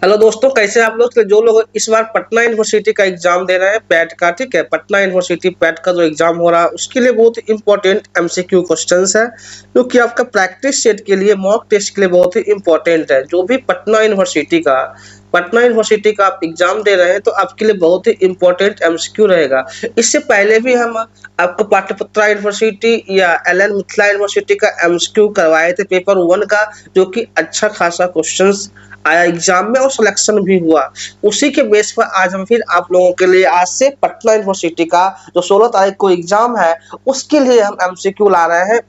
Hello दोस्तों, कैसे हैं आप लोग। तो जो लोग इस बार पटना यूनिवर्सिटी का एग्जाम दे रहे हैं पैट का, ठीक है, पटना यूनिवर्सिटी पैट का जो एग्जाम हो रहा है उसके लिए बहुत इंपॉर्टेंट एमसीक्यू क्वेश्चंस है, क्योंकि आपका प्रैक्टिस सेट के लिए मॉक टेस्ट के लिए बहुत ही इंपॉर्टेंट है। जो भी पटना यूनिवर्सिटी का आप एग्जाम दे रहे हैं तो आपके लिए बहुत ही इंपॉर्टेंट एमसीक्यू रहेगा। इससे पहले भी हम आपको पाटलिपुत्रा यूनिवर्सिटी या एलएन मिथिला यूनिवर्सिटी का एमसीक्यू करवाए थे पेपर 1 का, जो कि अच्छा खासा क्वेश्चंस आया एग्जाम में और सिलेक्शन भी हुआ। उसी के बेस पर आज हम फिर आप लोगों के लिए आज से पटना यूनिवर्सिटी का जो 16 तारीख को एग्जाम है उसके लिए हम एमसीक्यू ला रहे हैं,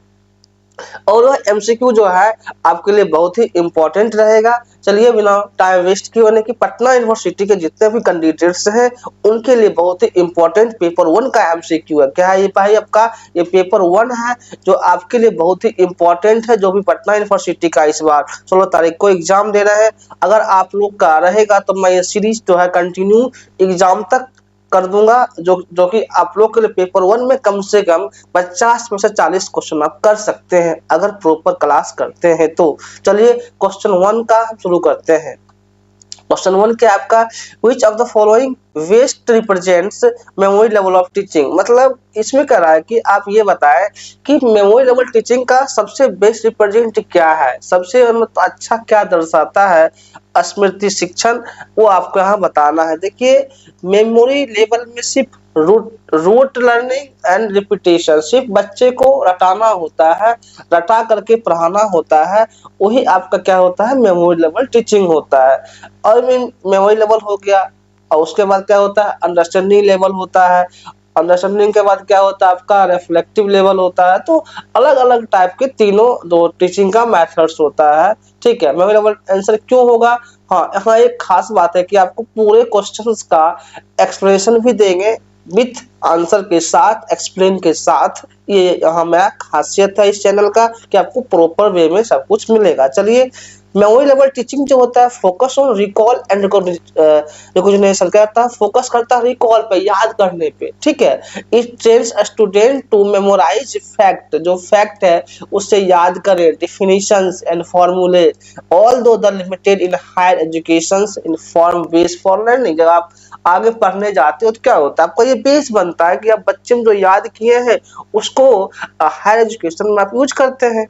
और वह एमसीक्यू जो है आपके लिए बहुत ही इंपॉर्टेंट रहेगा। चलिए बिना टाइम वेस्ट किए होने की पटना यूनिवर्सिटी के जितने भी कैंडिडेट्स हैं उनके लिए बहुत ही इंपॉर्टेंट पेपर 1 का एमसीक्यू है। क्या है ये भाई? आपका ये पेपर 1 है जो आपके लिए बहुत ही इंपॉर्टेंट है। जो भी पटना यूनिवर्सिटी का इस बार 16 तारीख को एग्जाम दे रहे हैं, अगर आप लोग का रहेगा तो मैं ये सीरीज जो है कंटिन्यू एग्जाम तक कर दूंगा, जो कि आप लोग के लिए पेपर 1 में कम से कम 50 में से 40 क्वेश्चन आप कर सकते हैं अगर प्रॉपर क्लास करते हैं तो। चलिए क्वेश्चन 1 का हम शुरू करते हैं। क्वेश्चन 1 क्या आपका, which of the following best represents memory level of teaching. मतलब इसमें कह रहा है कि आप ये बताएं कि मेमोरी लेवल टीचिंग का सबसे बेस्ट रिप्रेजेंट क्या है, सबसे मतलब अच्छा क्या दर्शाता है स्मृति शिक्षण, वो आपको यहाँ बताना है। देखिए मेमोरी लेवल में सिर्फ रूट लर्निंग एंड रिपीटेशन, सिर्फ बच्चे को रटाना होता है, रटा करके पढ़ाना होता है, वही आपका क्या होता है मेमोरी लेवल टीचिंग होता है। और मेमोरी लेवल हो गया, और उसके बाद क्या होता है अंडरस्टैंडिंग लेवल होता है, अंडरस्टैंडिंग के बाद क्या होता है आपका रिफ्लेक्टिव लेवल होता है। तो अलग अलग टाइप के तीनों दो टीचिंग का मेथड्स होता है, ठीक है। मेमोरी लेवल आंसर क्यों होगा? हाँ, यहाँ एक खास बात है कि आपको पूरे क्वेश्चंस का एक्सप्लेनेशन भी देंगे विथ आंसर के साथ, एक्सप्लेन के साथ। ये यहाँ मेरा खासियत है इस चैनल का कि आपको प्रॉपर वे में सब कुछ मिलेगा। चलिए मेमोरी लेवल टीचिंग जो होता है focus on recall and recognition करता है, फोकस करता है रिकॉल पे, याद करने पे, ठीक है। It trains student to memorise fact, जो फैक्ट है उससे याद करें, definitions and formulae, although the limited in higher education in form base for learning. जब आप आगे पढ़ने जाते हो तो क्या होता है आपको ये बेस बनता है कि आप बच्चे में जो याद किए हैं उसको हायर एजुकेशन में आप यूज करते हैं।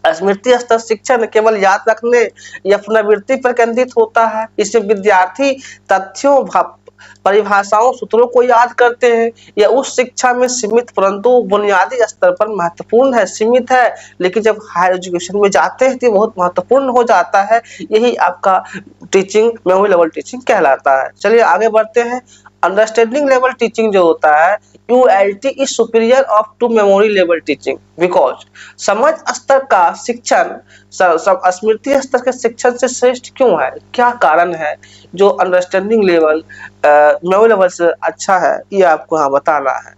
स्मृति स्तर शिक्षण केवल याद रखने या पुनरावृत्ति पर केंद्रित होता है। इससे विद्यार्थी तथ्यों, परिभाषाओं, सूत्रों को याद करते हैं। यह उस शिक्षा में सीमित परंतु बुनियादी स्तर पर महत्वपूर्ण है, सीमित है, लेकिन जब हायर एजुकेशन में जाते हैं तो बहुत महत्वपूर्ण हो जाता है। यही आपका टीचिंग मेमोरी लेवल टीचिंग कहलाता है। चलिए आगे बढ़ते हैं। अंडरस्टैंडिंग लेवल टीचिंग जो होता है ULT is superior of to memory level teaching because समझ स्तर का शिक्षण स्मृति स्तर के शिक्षण से श्रेष्ठ क्यों है, क्या कारण है जो अंडरस्टैंडिंग लेवल मेमोरी लेवल से अच्छा है, ये आपको यहाँ बताना है।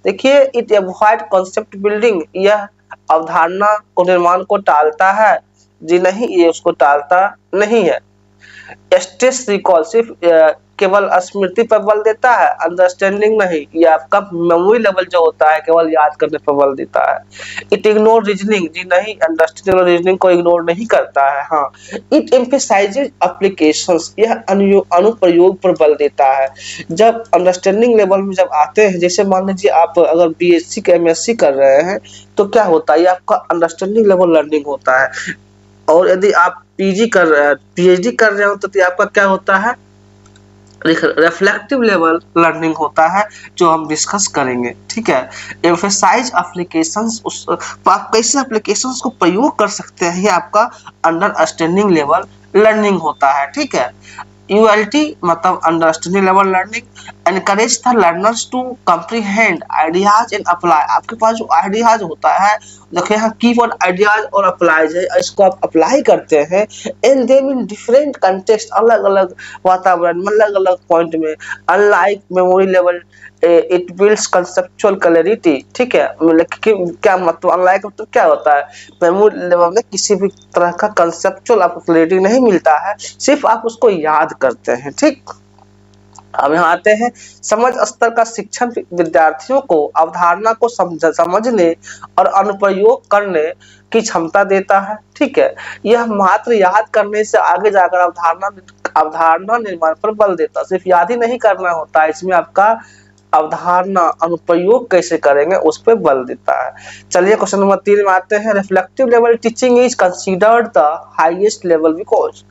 देखिए इट अवॉइड कॉन्सेप्ट बिल्डिंग, यह अवधारणा को निर्माण को टालता है। जी नहीं, ये उसको टालता नहीं है। स्ट्रेस रिकॉल सिर्फ केवल स्मृति पर बल देता है, अंडरस्टैंडिंग नहीं। ये आपका मेमोरी लेवल जो होता है केवल याद करने पर बल देता है। इट इग्नोर रीजनिंग, जी नहीं, अंडरस्टैंडिंग और रीजनिंग को इग्नोर नहीं करता है। हाँ, इट एम्फसाइजेज एप्लीकेशंस, यह अनुप्रयोग पर बल देता है। जब अंडरस्टैंडिंग लेवल में जब आते हैं, जैसे मान लीजिए आप अगर BSc के MSc कर रहे हैं तो क्या होता है, ये आपका अंडरस्टैंडिंग लेवल लर्निंग होता है। और यदि आप PG कर रहे हैं, PhD कर रहे हो तो आपका क्या होता है रिफ्लेक्टिव लेवल लर्निंग होता है, जो हम डिस्कस करेंगे, ठीक है। एम्फसाइज एप्लीकेशंस, उस आप कैसे एप्लीकेशंस को प्रयोग कर सकते हैं, ये आपका अंडरस्टैंडिंग लेवल लर्निंग होता है, ठीक है। ULT मतलब understanding level learning encourage the learners to comprehend ideas and apply. आपके पास जो आइडियाज होता है, देखिए यहाँ कीवर्ड आइडियाज और अप्लाईज है, इसको आप अप्लाई करते हैं and them in different context, अलग अलग वातावरण में, अलग अलग पॉइंट में। Unlike memory level it builds conceptual clarity, ठीक है। मतलब क्या मतलब अनलाइक मतलब क्या होता है, मेमोरी लेवल में किसी भी तरह का कंसेप्चुअल आपको क्लैरिटी नहीं मिलता है, सिर्फ आप उसको याद करते हैं, ठीक। अब यहाँ आते हैं, समझ स्तर का शिक्षण विद्यार्थियों को अवधारणा को समझने और अनुप्रयोग करने की क्षमता देता है। ठीक है, यह मात्र याद करने से आगे जाकर अवधारणा निर्माण पर बल देता है। सिर्फ याद ही नहीं करना होता है, इसमें आपका अवधारणा अनुप्रयोग कैसे करेंगे उस पर बल देता है। चलिए क्वेश्चन नंबर 3 में आते हैं। Reflective level teaching is considered the highest level because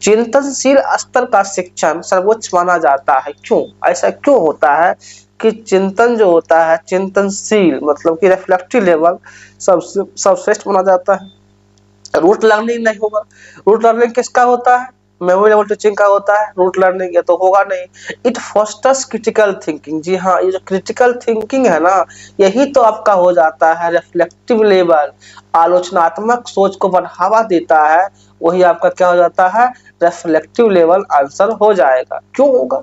चिंतनशील स्तर का शिक्षण सर्वोच्च माना जाता है। क्यों? ऐसा क्यों होता है कि चिंतन जो होता है, चिंतनशील मतलब कि रिफ्लेक्टिव लेवल सबसे सर्वश्रेष्ठ माना जाता है। रूट लर्निंग नहीं होगा। रूट लर्निंग किसका होता है? मेमोरी लेवल टीचिंग का होता है। रूट लर्निंग ये तो होगा नहीं। It fosters critical thinking. जी हाँ, ये जो क्रिटिकल थिंकिंग है ना, यही तो आपका हो जाता है रिफ्लेक्टिव लेवल। आलोचनात्मक सोच को बढ़ावा देता है, वही आपका क्या हो जाता है? रिफ्लेक्टिव लेवल आंसर हो जाएगा। क्यों होगा?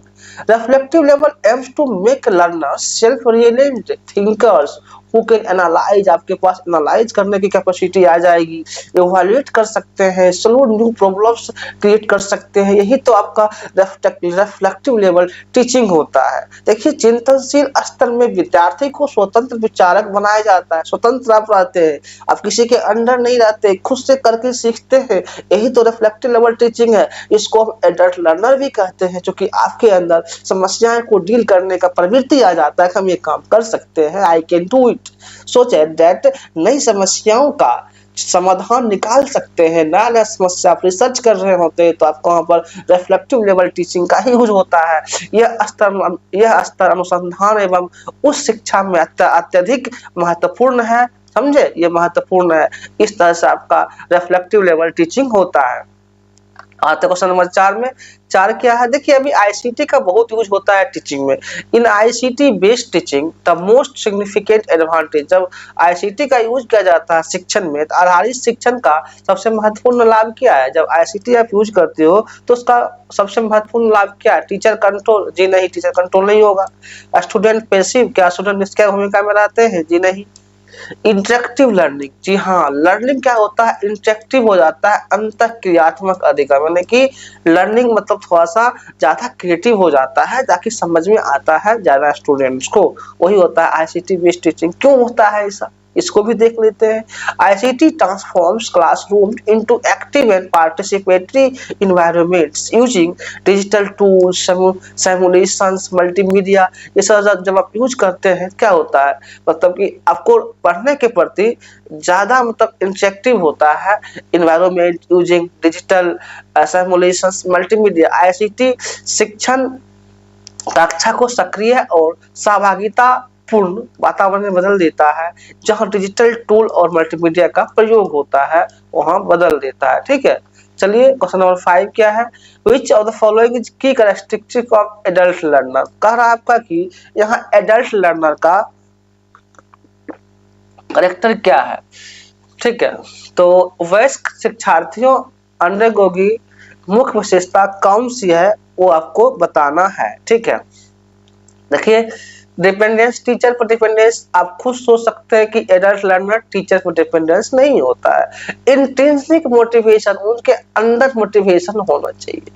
Reflective level aims to make learners self realised thinkers who can analyse. आपके पास एनालाइज करने की कैपेसिटी आ जाएगी, इवैल्यूएट कर सकते हैं, सॉल्व न्यू प्रॉब्लम्स क्रिएट कर सकते हैं। यही तो आपका रिफ्लेक्टिव लेवल टीचिंग होता है। देखिए, चिंतनशील स्तर में विद्यार्थी को स्वतंत्र विचारक बनाया जाता है। स्वतंत्र आप रहते हैं, आप किसी के अंडर नहीं रहते, खुद से करके सीखते हैं। यही तो रिफ्लेक्टिव लेवल टीचिंग है। इसको हम एडल्ट लर्नर भी कहते हैं, क्योंकि आपके अंदर समस्याएं को डील करने का प्रवृत्ति आ जाता है कि हम ये काम कर सकते हैं। आई कैन डू इट, सोच दैट नई समस्याओं का समाधान निकाल सकते हैं। नया नया समस्या आप रिसर्च कर रहे होते हैं तो आपको वहाँ पर रिफ्लेक्टिव लेवल टीचिंग का ही यूज होता है। यह स्तर अनुसंधान एवं उस शिक्षा में अत्यधिक महत्वपूर्ण है। समझे, ये महत्वपूर्ण है। इस तरह से आपका रिफ्लेक्टिव लेवल टीचिंग होता है। आते क्वेश्चन नंबर 4 में। 4 क्या है? देखिए, अभी आईसीटी का बहुत यूज होता है टीचिंग में। In ICT based teaching the most significant advantage. जब आईसीटी का यूज किया जाता है शिक्षण में, तो आधारित शिक्षण का सबसे महत्वपूर्ण लाभ क्या है? जब आईसीटी आप यूज करते हो तो उसका सबसे महत्वपूर्ण लाभ क्या है? Teacher control. जी नहीं, टीचर कंट्रोल नहीं होगा। Student passive. क्या स्टूडेंट निष्क्रिय भूमिका में रहते हैं? जी नहीं। Interactive learning. जी हाँ, लर्निंग क्या होता है? इंटरेक्टिव हो जाता है, अंतःक्रियात्मक अधिगम, यानी कि लर्निंग मतलब थोड़ा सा ज्यादा क्रिएटिव हो जाता है ताकि समझ में आता है ज्यादा स्टूडेंट्स को। वही होता है आईसीटी बेस्ड टीचिंग। क्यों होता है ऐसा, इसको भी देख लेते हैं। ICT transforms classroom into active and participatory environments using digital tools, simulations, multimedia. ये सब जब आप यूज करते हैं क्या होता है, मतलब कि आपको पढ़ने के प्रति ज्यादा मतलब इंटरेक्टिव होता है। Environment using digital simulations, multimedia. ICT शिक्षण कक्षा को सक्रिय और सहभागिता पूर्ण वातावरण में बदल देता है। जहां डिजिटल टूल और मल्टीमीडिया का प्रयोग होता है वहां बदल देता है। ठीक है, चलिए क्वेश्चन नंबर 5 क्या है? विच ऑफ द फॉलोइंग इज की कैरेक्टरिस्टिक ऑफ एडल्ट लर्नर। कह रहा है आपका कि यहाँ एडल्ट लर्नर का करेक्टर क्या है। ठीक है, तो वयस्क शिक्षार्थियों अंडरगोगी मुख्य विशेषता कौन सी है वो आपको बताना है। ठीक है, देखिए, डिपेंडेंस, टीचर पर डिपेंडेंस। आप खुद सोच सकते हैं कि एडल्ट लर्नर टीचर पर डिपेंडेंस नहीं होता है। इंट्रिंसिक मोटिवेशन, उनके अंदर मोटिवेशन होना चाहिए।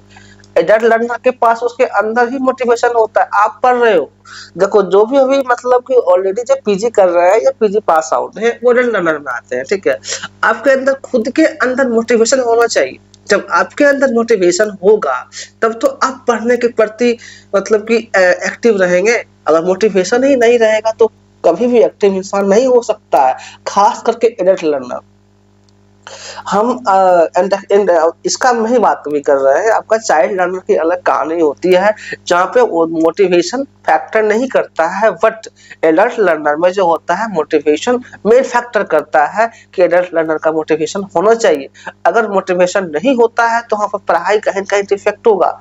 एडल्ट लर्नर के पास उसके अंदर ही मोटिवेशन होता है। आप पढ़ रहे हो, देखो जो भी अभी मतलब कि ऑलरेडी जो पीजी कर रहे हैं या पीजी पास आउट है वो एडल्ट लर्नर में आते हैं। ठीक है, आपके अंदर खुद के अंदर मोटिवेशन होना चाहिए। जब आपके अंदर मोटिवेशन होगा तब तो आप पढ़ने के प्रति मतलब कि एक्टिव रहेंगे। अगर मोटिवेशन ही नहीं रहेगा तो कभी भी एक्टिव इंसान नहीं हो सकता है, खास करके एडल्ट लर्नर। हम इसका ही बात भी कर रहे हैं। आपका चाइल्ड लर्नर की अलग कहानी होती है जहाँ पे वो मोटिवेशन फैक्टर नहीं करता है, बट एडल्ट लर्नर में जो होता है मोटिवेशन मेन फैक्टर करता है कि एडल्ट लर्नर का मोटिवेशन होना चाहिए। अगर मोटिवेशन नहीं होता है तो वहाँ पर पढ़ाई कहीं ना कहीं डिफेक्ट होगा,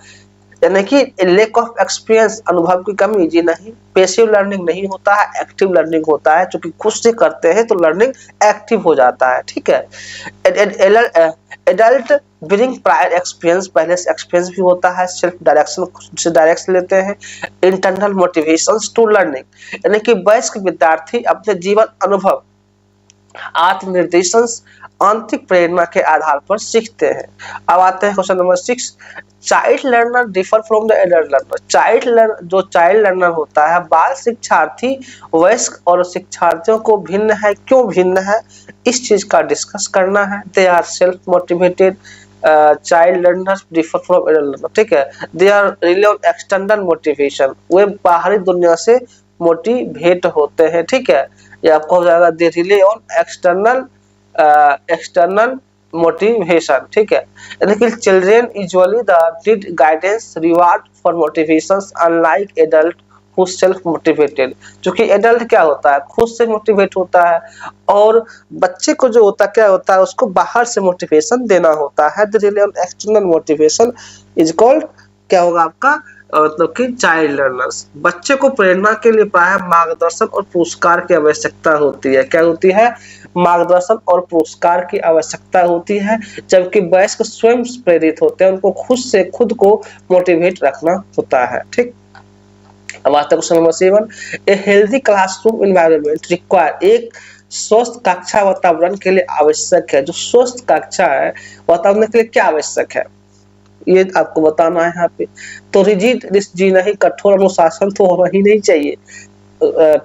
यानी कि लेक ऑफ एक्सपीरियंस, अनुभव की कमी। जी नहीं, पैसिव लर्निंग नहीं होता है, एक्टिव लर्निंग होता है। क्योंकि खुद से करते हैं तो लर्निंग एक्टिव हो जाता है। ठीक है, एडल्ट ब्रिंग प्रायर एक्सपीरियंस, पहले से एक्सपीरियंस भी होता है। सेल्फ डायरेक्शन, खुद से डायरेक्शन लेते हैं। इंटरनल मोटिवेशंस टू लर्निंग, यानी कि वयस्क विद्यार्थी अपने जीवन अनुभव, आत्मनिर्देशन आंतरिक प्रेरणा के आधार पर सीखते हैं। अब आते हैं question number 6, child learner differ from the adult learner. जो चाइल्ड लर्नर होता है, बाल शिक्षार्थी वयस्क और शिक्षार्थियों को भिन्न है। क्यों भिन्न है, इस चीज का डिस्कस करना है। They are self motivated, child learners differ from adult learner, ठीक है। They are rely on external motivation, वे बाहरी दुनिया से मोटिवेट होते हैं, ठीक है। ये आपको हो जाएगा दे रिले ऑन एक्सटर्नल मोटिवेशन, ठीक है। यानी कि children usually the need guidance reward for motivations unlike adult who self motivated. क्योंकि एडल्ट क्या होता है, खुद से मोटिवेट होता है, और बच्चे को जो होता क्या होता है, उसको बाहर से मोटिवेशन देना होता है। The relay on external motivation is called, क्या होगा आपका, मतलब कि चाइल्ड लर्नर्स। बच्चे को प्रेरणा के लिए प्रायः मार्गदर्शन और पुरस्कार की आवश्यकता होती है। क्या होती है, मार्गदर्शन और पुरस्कार की आवश्यकता होती है, जबकि वयस्क स्वयं प्रेरित होते हैं, उनको खुद को मोटिवेट रखना होता है, ठीक। अब आता है question number 7, a healthy classroom environment require, एक स्वस्थ कक्षा वातावरण के लिए आवश्यक है। जो स्वस्थ कक्षा है वातावरण के लिए क्या आवश्यक है, ये आपको बताना है यहाँ पे। तो रिजिड जी नहीं, कठोर अनुशासन तो होना ही नहीं चाहिए।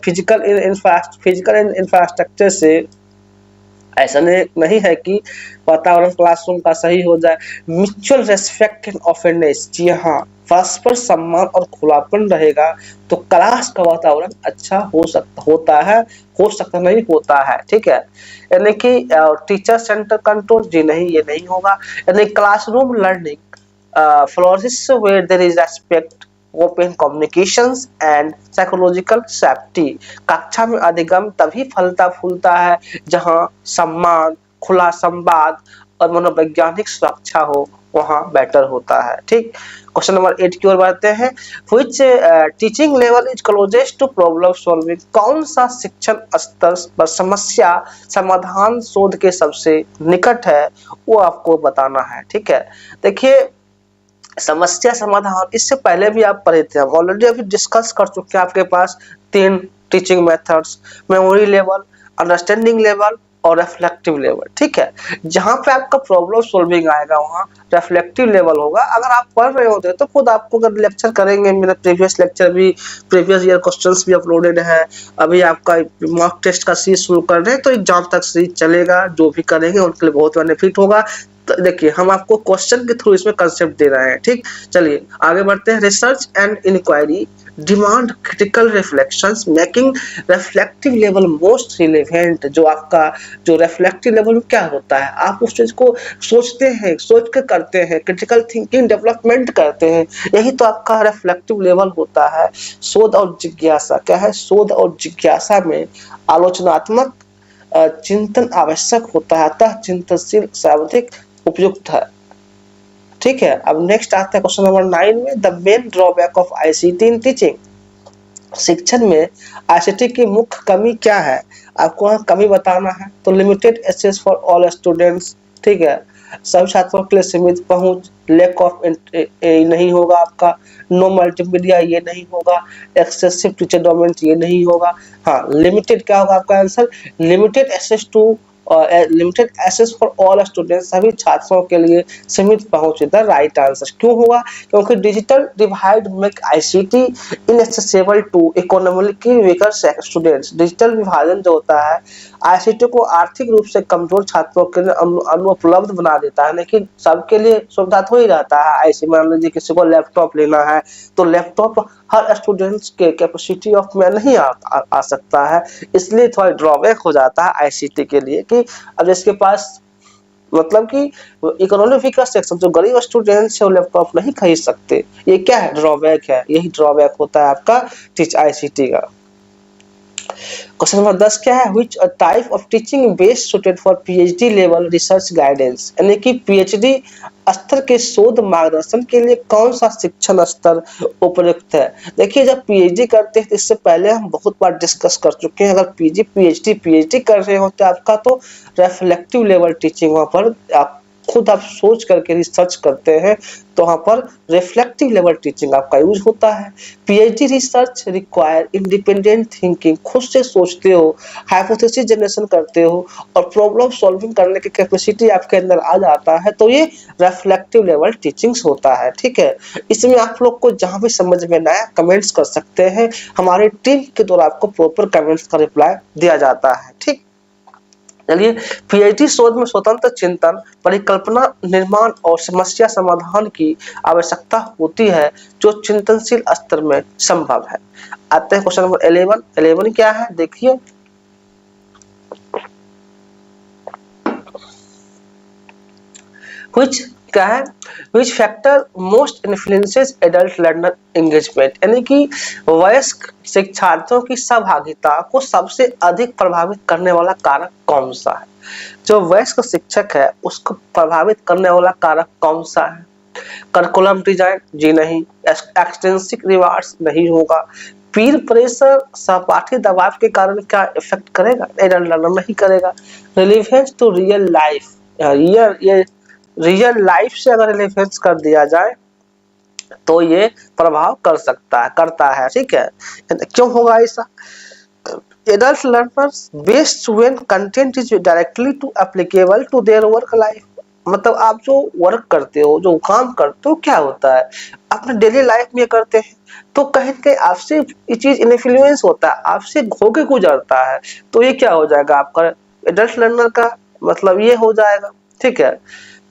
फिजिकल इंफ्रास्ट्रक्चर से ऐसा नहीं है कि वातावरण क्लासरूम का सही हो जाए। म्यूचुअल रेस्पेक्ट एंड ओपननेस, जी हाँ, परस्पर सम्मान और खुलापन रहेगा तो क्लास का वातावरण अच्छा हो सकता नहीं होता है, ठीक है। यानी कि टीचर सेंटर कंट्रोल, जी नहीं, ये नहीं होगा। यानी classroom learning flourishes where there is respect, open communications and psychological safety। कक्षा में अधिगम तभी फलता फूलता है जहां सम्मान, खुला संवाद और मनोवैज्ञानिक सुरक्षा हो, वहां बेटर होता है, ठीक। क्वेश्चन नंबर 8 की ओर बढ़ते हैं। Which teaching level is closest to problem solving, कौन सा शिक्षण स्तर पर समस्या समाधान शोध के सबसे निकट है, वो आपको बताना है, ठीक है। देखिए, समस्या समाधान इससे पहले भी आप पढ़े थे, हम ऑलरेडी अभी डिस्कस कर चुके हैं। आपके पास 3 teaching methods, memory level, understanding level और रिफ्लेक्टिव लेवल, ठीक है। जहां पे आपका प्रॉब्लम सॉल्विंग आएगा वहां रिफ्लेक्टिव लेवल होगा। अगर आप पढ़ रहे होते तो खुद आपको अगर लेक्चर करेंगे, मेरा प्रीवियस लेक्चर भी, प्रीवियस ईयर क्वेश्चंस भी अपलोडेड है। अभी आपका मॉक टेस्ट का सीरीज शुरू कर रहे हैं, तो एग्जाम तक सीरीज चलेगा। जो भी करेंगे उनके लिए बहुत बेनिफिट होगा। तो देखिए, हम आपको क्वेश्चन के थ्रू इसमें कंसेप्ट दे रहे हैं, ठीक। चलिए आगे बढ़ते हैं। Research and inquiry demand critical reflections making reflective level most relevant. जो रिफ्लेक्टिव लेवल क्या होता है, आप उस चीज को सोचते हैं, सोच के करते हैं, क्रिटिकल थिंकिंग डेवलपमेंट करते हैं, यही तो आपका रिफ्लेक्टिव लेवल होता है। शोध और जिज्ञासा क्या है, शोध और जिज्ञासा में आलोचनात्मक चिंतन आवश्यक होता है, अतः चिंतनशील सर्वाधिक उपयुक्त है, ठीक है। अब नेक्स्ट आता है क्वेश्चन नंबर 9 में, the main drawback of ICT in teaching. शिक्षण में आईसीटी की मुख्य कमी क्या है, आपको यहाँ कमी बताना है। तो limited access for all students, ठीक है, सभी छात्रों के लिए सीमित पहुंच, लैक ऑफ नहीं होगा आपका, नो मल्टीमीडिया ये नहीं होगा, एक्सेसिव टीचर डोमेंट ये नहीं होगा। हाँ, लिमिटेड क्या होगा आपका answer, limited access for all students, सभी छात्रों के लिए सीमित पहुंच, द राइट आंसर। क्यों होगा, क्योंकि digital divide make ICT inaccessible to economically weaker students. Digital विभाजन जो होता है आईसीटी को आर्थिक रूप से कमजोर छात्रों के लिए अनुपलब्ध बना देता है, लेकिन सबके लिए सुविधा तो ही रहता है। ऐसे मान लीजिए किसी को लैपटॉप लेना है तो लैपटॉप हर स्टूडेंट्स के कैपेसिटी ऑफ में नहीं आ सकता है, इसलिए थोड़ा ड्रॉबैक हो जाता है आईसीटी के लिए कि अब जिसके पास मतलब कि इकोनॉमिक वीकर सेक्शन, जो गरीब स्टूडेंट्स है वो लैपटॉप नहीं खरीद सकते। ये क्या है, ड्रॉबैक है, यही ड्रॉबैक होता है आपका टीच आईसीटी का। क्वेश्चन नंबर 10 क्या है, which type of teaching best suited for PhD level research guidance, यानी कि पीएचडी स्तर के शोध मार्गदर्शन के लिए कौन सा शिक्षण स्तर उपयुक्त है। देखिए, जब पीएचडी करते हैं, इससे पहले हम बहुत बार डिस्कस कर चुके हैं, अगर पीएचडी कर रहे हो तो आपका तो रिफ्लेक्टिव लेवल टीचिंग वहां पर आप खुद आप सोच करके रिसर्च करते हैं तो वहाँ पर रिफ्लेक्टिव लेवल टीचिंग आपका यूज होता है। PhD research require independent thinking, खुद से सोचते हो, हाइपोथेसिस जनरेशन करते हो और प्रॉब्लम सॉल्विंग करने की कैपेसिटी आपके अंदर आ जाता है, तो ये रिफ्लेक्टिव लेवल टीचिंग्स होता है। ठीक है, इसमें आप लोग को जहाँ भी समझ में ना आए कमेंट्स कर सकते हैं, हमारी टीम के द्वारा आपको प्रॉपर कमेंट्स का रिप्लाई दिया जाता है। ठीक, चलिए, पीएचडी शोध में स्वतंत्र चिंतन, परिकल्पना निर्माण और समस्या समाधान की आवश्यकता होती है जो चिंतनशील स्तर में संभव है। आते हैं क्वेश्चन नंबर 11। 11 क्या है देखिए, which क्या है, which factor most influences adult learner engagement, यानी कि वयस्क शिक्षार्थियों की सहभागिता को सबसे अधिक प्रभावित करने वाला कारक कौन सा है। जो वयस्क शिक्षक है उसको प्रभावित करने वाला कारक कौन सा है। करिकुलम डिजाइन, जी नहीं। एक्सटेंसिव रिवार्ड्स, नहीं होगा। पीर प्रेशर, सहपाठी दबाव के कारण क्या इफेक्ट करेगा, एडल्ट लर्नर नहीं करेगा। रिलेवेंस टू रियल लाइफ, ये रियल लाइफ से अगर रिलेवेंस कर दिया जाए तो ये प्रभाव कर सकता है, करता है। ठीक है, क्यों होगा ऐसा। Adult learners best when content is directly to applicable to their work life, मतलब आप जो वर्क करते हो, जो काम करते हो, क्या होता है अपने डेली लाइफ में करते हैं तो कहीं न कहीं आपसे ये चीज इन्फ्लुएंस होता है, आपसे होके गुजरता है, तो ये क्या हो जाएगा आपका एडल्ट लर्नर का मतलब ये हो जाएगा। ठीक है,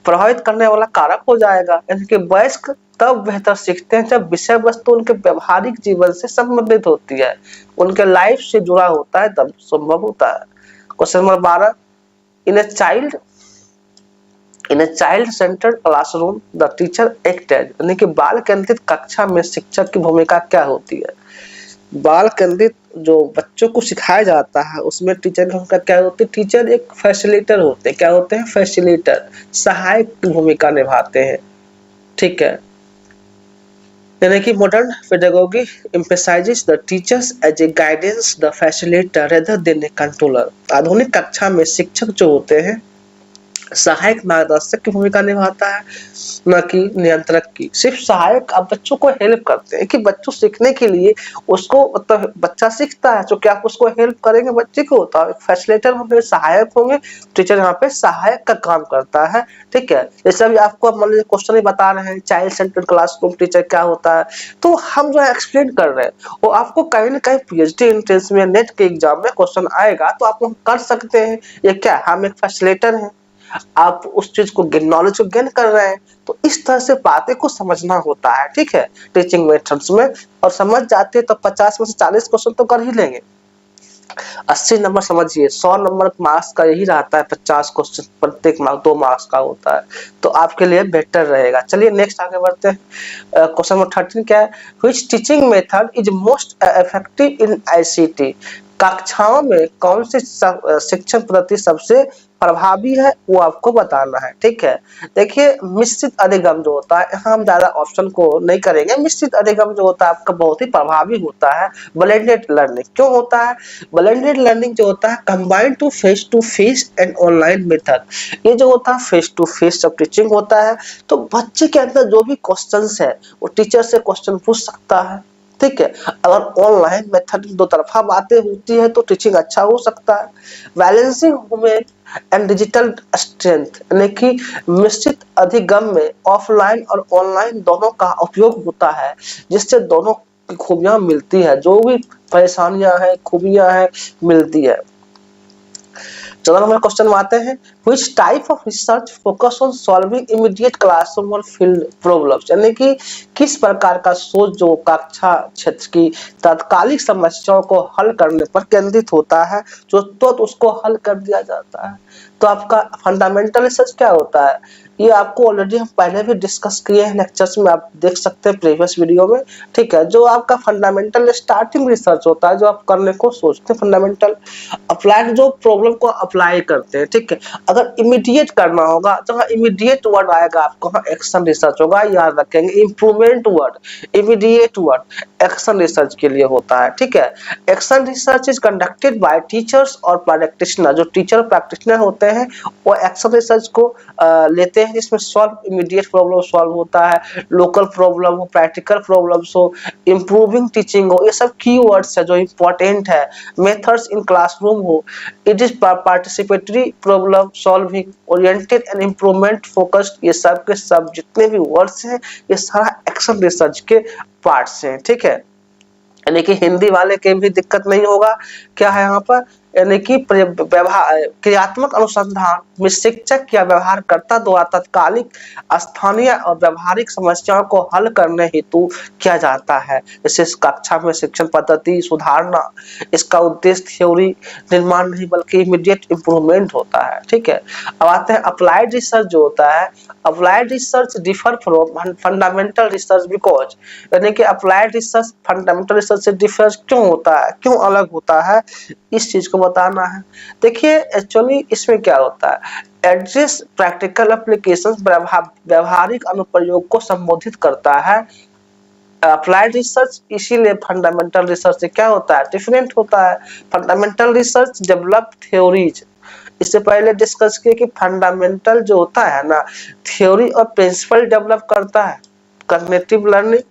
प्रभावित करने वाला कारक हो जाएगा, यानी कि वयस्क तब बेहतर सीखते हैं जब विषय वस्तु उनके व्यवहारिक जीवन से संबंधित होती है, उनके लाइफ से जुड़ा होता है, तब संभव होता है। Question number 12, in a child centred classroom the teacher acted, यानी कि बाल केंद्रित कक्षा में शिक्षक की भूमिका क्या होती है। बाल केंद्रित जो बच्चों को सिखाया जाता है उसमें टीचर की भूमिका क्या होती है। टीचर एक फैसिलिटेटर होते हैं, क्या होते हैं, फैसिलिटेटर, सहायक की भूमिका निभाते हैं। ठीक है, यानी कि modern pedagogy emphasises the teachers as a guidance the facilitator rather than a controller, आधुनिक कक्षा में शिक्षक जो होते हैं सहायक मार्गदर्शक की भूमिका निभाता है, न कि नियंत्रक की। सिर्फ सहायक आप बच्चों को हेल्प करते हैं कि बच्चों सीखने के लिए उसको मतलब बच्चा सीखता है तो क्या आप उसको हेल्प करेंगे, बच्चे को होता है फैसिलिटेटर होंगे, सहायक होंगे, टीचर यहाँ पे सहायक का काम करता है। ठीक है, जैसे अभी आपको मान लीजिए क्वेश्चन ही बता रहे हैं चाइल्ड सेंटर्ड क्लासरूम टीचर क्या होता है, तो हम जो एक्सप्लेन कर रहे हैं वो आपको कहीं ना कहीं पीएचडी एंट्रेंस में नेट के एग्जाम में क्वेश्चन आएगा तो आप कर सकते हैं। ये क्या, हम एक फैसिलिटेटर हैं, आप उस चीज को नॉलेज को गेन कर रहे हैं, तो इस तरह से बातें को समझना होता है। ठीक है, टीचिंग मेथड्स में, और समझ जाते हैं तो 50 में से 40 क्वेश्चन तो कर ही लेंगे। 80 नंबर समझिए, 100 नंबर मार्क्स का यही रहता है, 50 क्वेश्चन प्रत्येक मार्क्स 2 मार्क्स का होता है, तो आपके लिए बेटर रहेगा। चलिए नेक्स्ट आगे बढ़ते हैं। क्वेश्चन नंबर 13 क्या है, which teaching method is most effective in ICT, कक्षाओं में कौन सी शिक्षण पद्धति सबसे प्रभावी है वो आपको बताना है। ठीक है, देखिए मिश्रित अधिगम जो होता है, यहाँ हम ज्यादा ऑप्शन को नहीं करेंगे, मिश्रित अधिगम जो होता है आपका बहुत ही प्रभावी होता है। ब्लेंडेड लर्निंग क्यों होता है, ब्लेंडेड लर्निंग जो होता है combined to face and online method, ये जो होता है फेस टू फेस जब टीचिंग होता है तो बच्चे के अंदर जो भी क्वेश्चंस है वो टीचर से क्वेश्चन पूछ सकता है। ठीक है, अगर ऑनलाइन मेथड दो तरफा बातें होती है तो टीचिंग अच्छा हो सकता है। Balancing human and digital strength, यानी कि मिश्रित अधिगम में ऑफलाइन और ऑनलाइन दोनों का उपयोग होता है जिससे दोनों की खूबियां मिलती है, जो भी परेशानियां हैं खूबियां हैं मिलती है। 14 नंबर क्वेश्चन में आते हैं, which type of research focus on solving immediate classroom और field problems, यानी कि किस प्रकार का शोध जो कक्षा क्षेत्र की तात्कालिक समस्याओं को हल करने पर केंद्रित होता है, जो तो उसको हल कर दिया जाता है। तो आपका फंडामेंटल रिसर्च क्या होता है, ये आपको ऑलरेडी हम पहले भी डिस्कस किए हैं लेक्चर्स में, आप देख सकते हैं प्रीवियस वीडियो में। ठीक है, जो आपका फंडामेंटल स्टार्टिंग रिसर्च होता है जो आप करने को सोचते हैं, फंडामेंटल अप्लाइड जो प्रॉब्लम को अप्लाई करते हैं। ठीक है, अगर इमीडिएट करना होगा जहाँ इमीडिएट वर्ड आएगा आपको वहाँ एक्शन रिसर्च होगा, याद रखेंगे improvement word, immediate word action research के लिए होता है। ठीक है, action research is conducted by teachers और प्रैक्टिशनर, जो टीचर प्रैक्टिशनर होते हैं वो एक्शन रिसर्च को लेते हैं जिसमें सॉल्व इमीडिएट प्रॉब्लम सॉल्व होता है, लोकल प्रॉब्लम हो, प्रैक्टिकल प्रॉब्लम्स हो, इम्प्रूविंग टीचिंग हो, ये सब कीवर्ड्स है जो इम्पोर्टेंट है। मेथड्स इन क्लासरूम हो, it is participatory problem solving, oriented and improvement focused, ये सब के सब जितने भी वर्ड्स हैं ये सारा एक्शन रिसर्च के पार्ट्स हैं। ठीक है, यानी कि हिंदी वाले के भी दिक्कत नहीं होगा। क्या है यहाँ पर, यानी कि व्यवहार क्रियात्मक अनुसंधान में शिक्षक या व्यवहारकर्ता द्वारा तत्कालिक, स्थानीय और व्यवहारिक समस्याओं को हल करने हेतु किया जाता है। जैसे कक्षा में शिक्षण पद्धति सुधारना, इसका उद्देश्य थ्योरी निर्माण नहीं बल्कि इमीडिएट इम्प्रूवमेंट होता है। ठीक है, अब आते हैं अप्लाइड रिसर्च जो होता है। Applied research differ from fundamental research because, यानी कि अप्लाइड रिसर्च फंडामेंटल रिसर्च से डिफर क्यों होता है, क्यों अलग होता है, इस चीज को बताना है। देखिए एक्चुअली इसमें क्या होता है, एड्रेस प्रैक्टिकल एप्लीकेशंस, व्यवहारिक अनुप्रयोग को संबोधित करता है। अप्लाइड रिसर्च इसीलिए फंडामेंटल रिसर्च से क्या होता है, डिफरेंट होता है। फंडामेंटल रिसर्च डेवलप थ्योरीज, इससे पहले डिस्कस किए कि फंडामेंटल जो होता है ना, थ्योरी और प्रिंसिपल डेवलप करता है, cognitive learning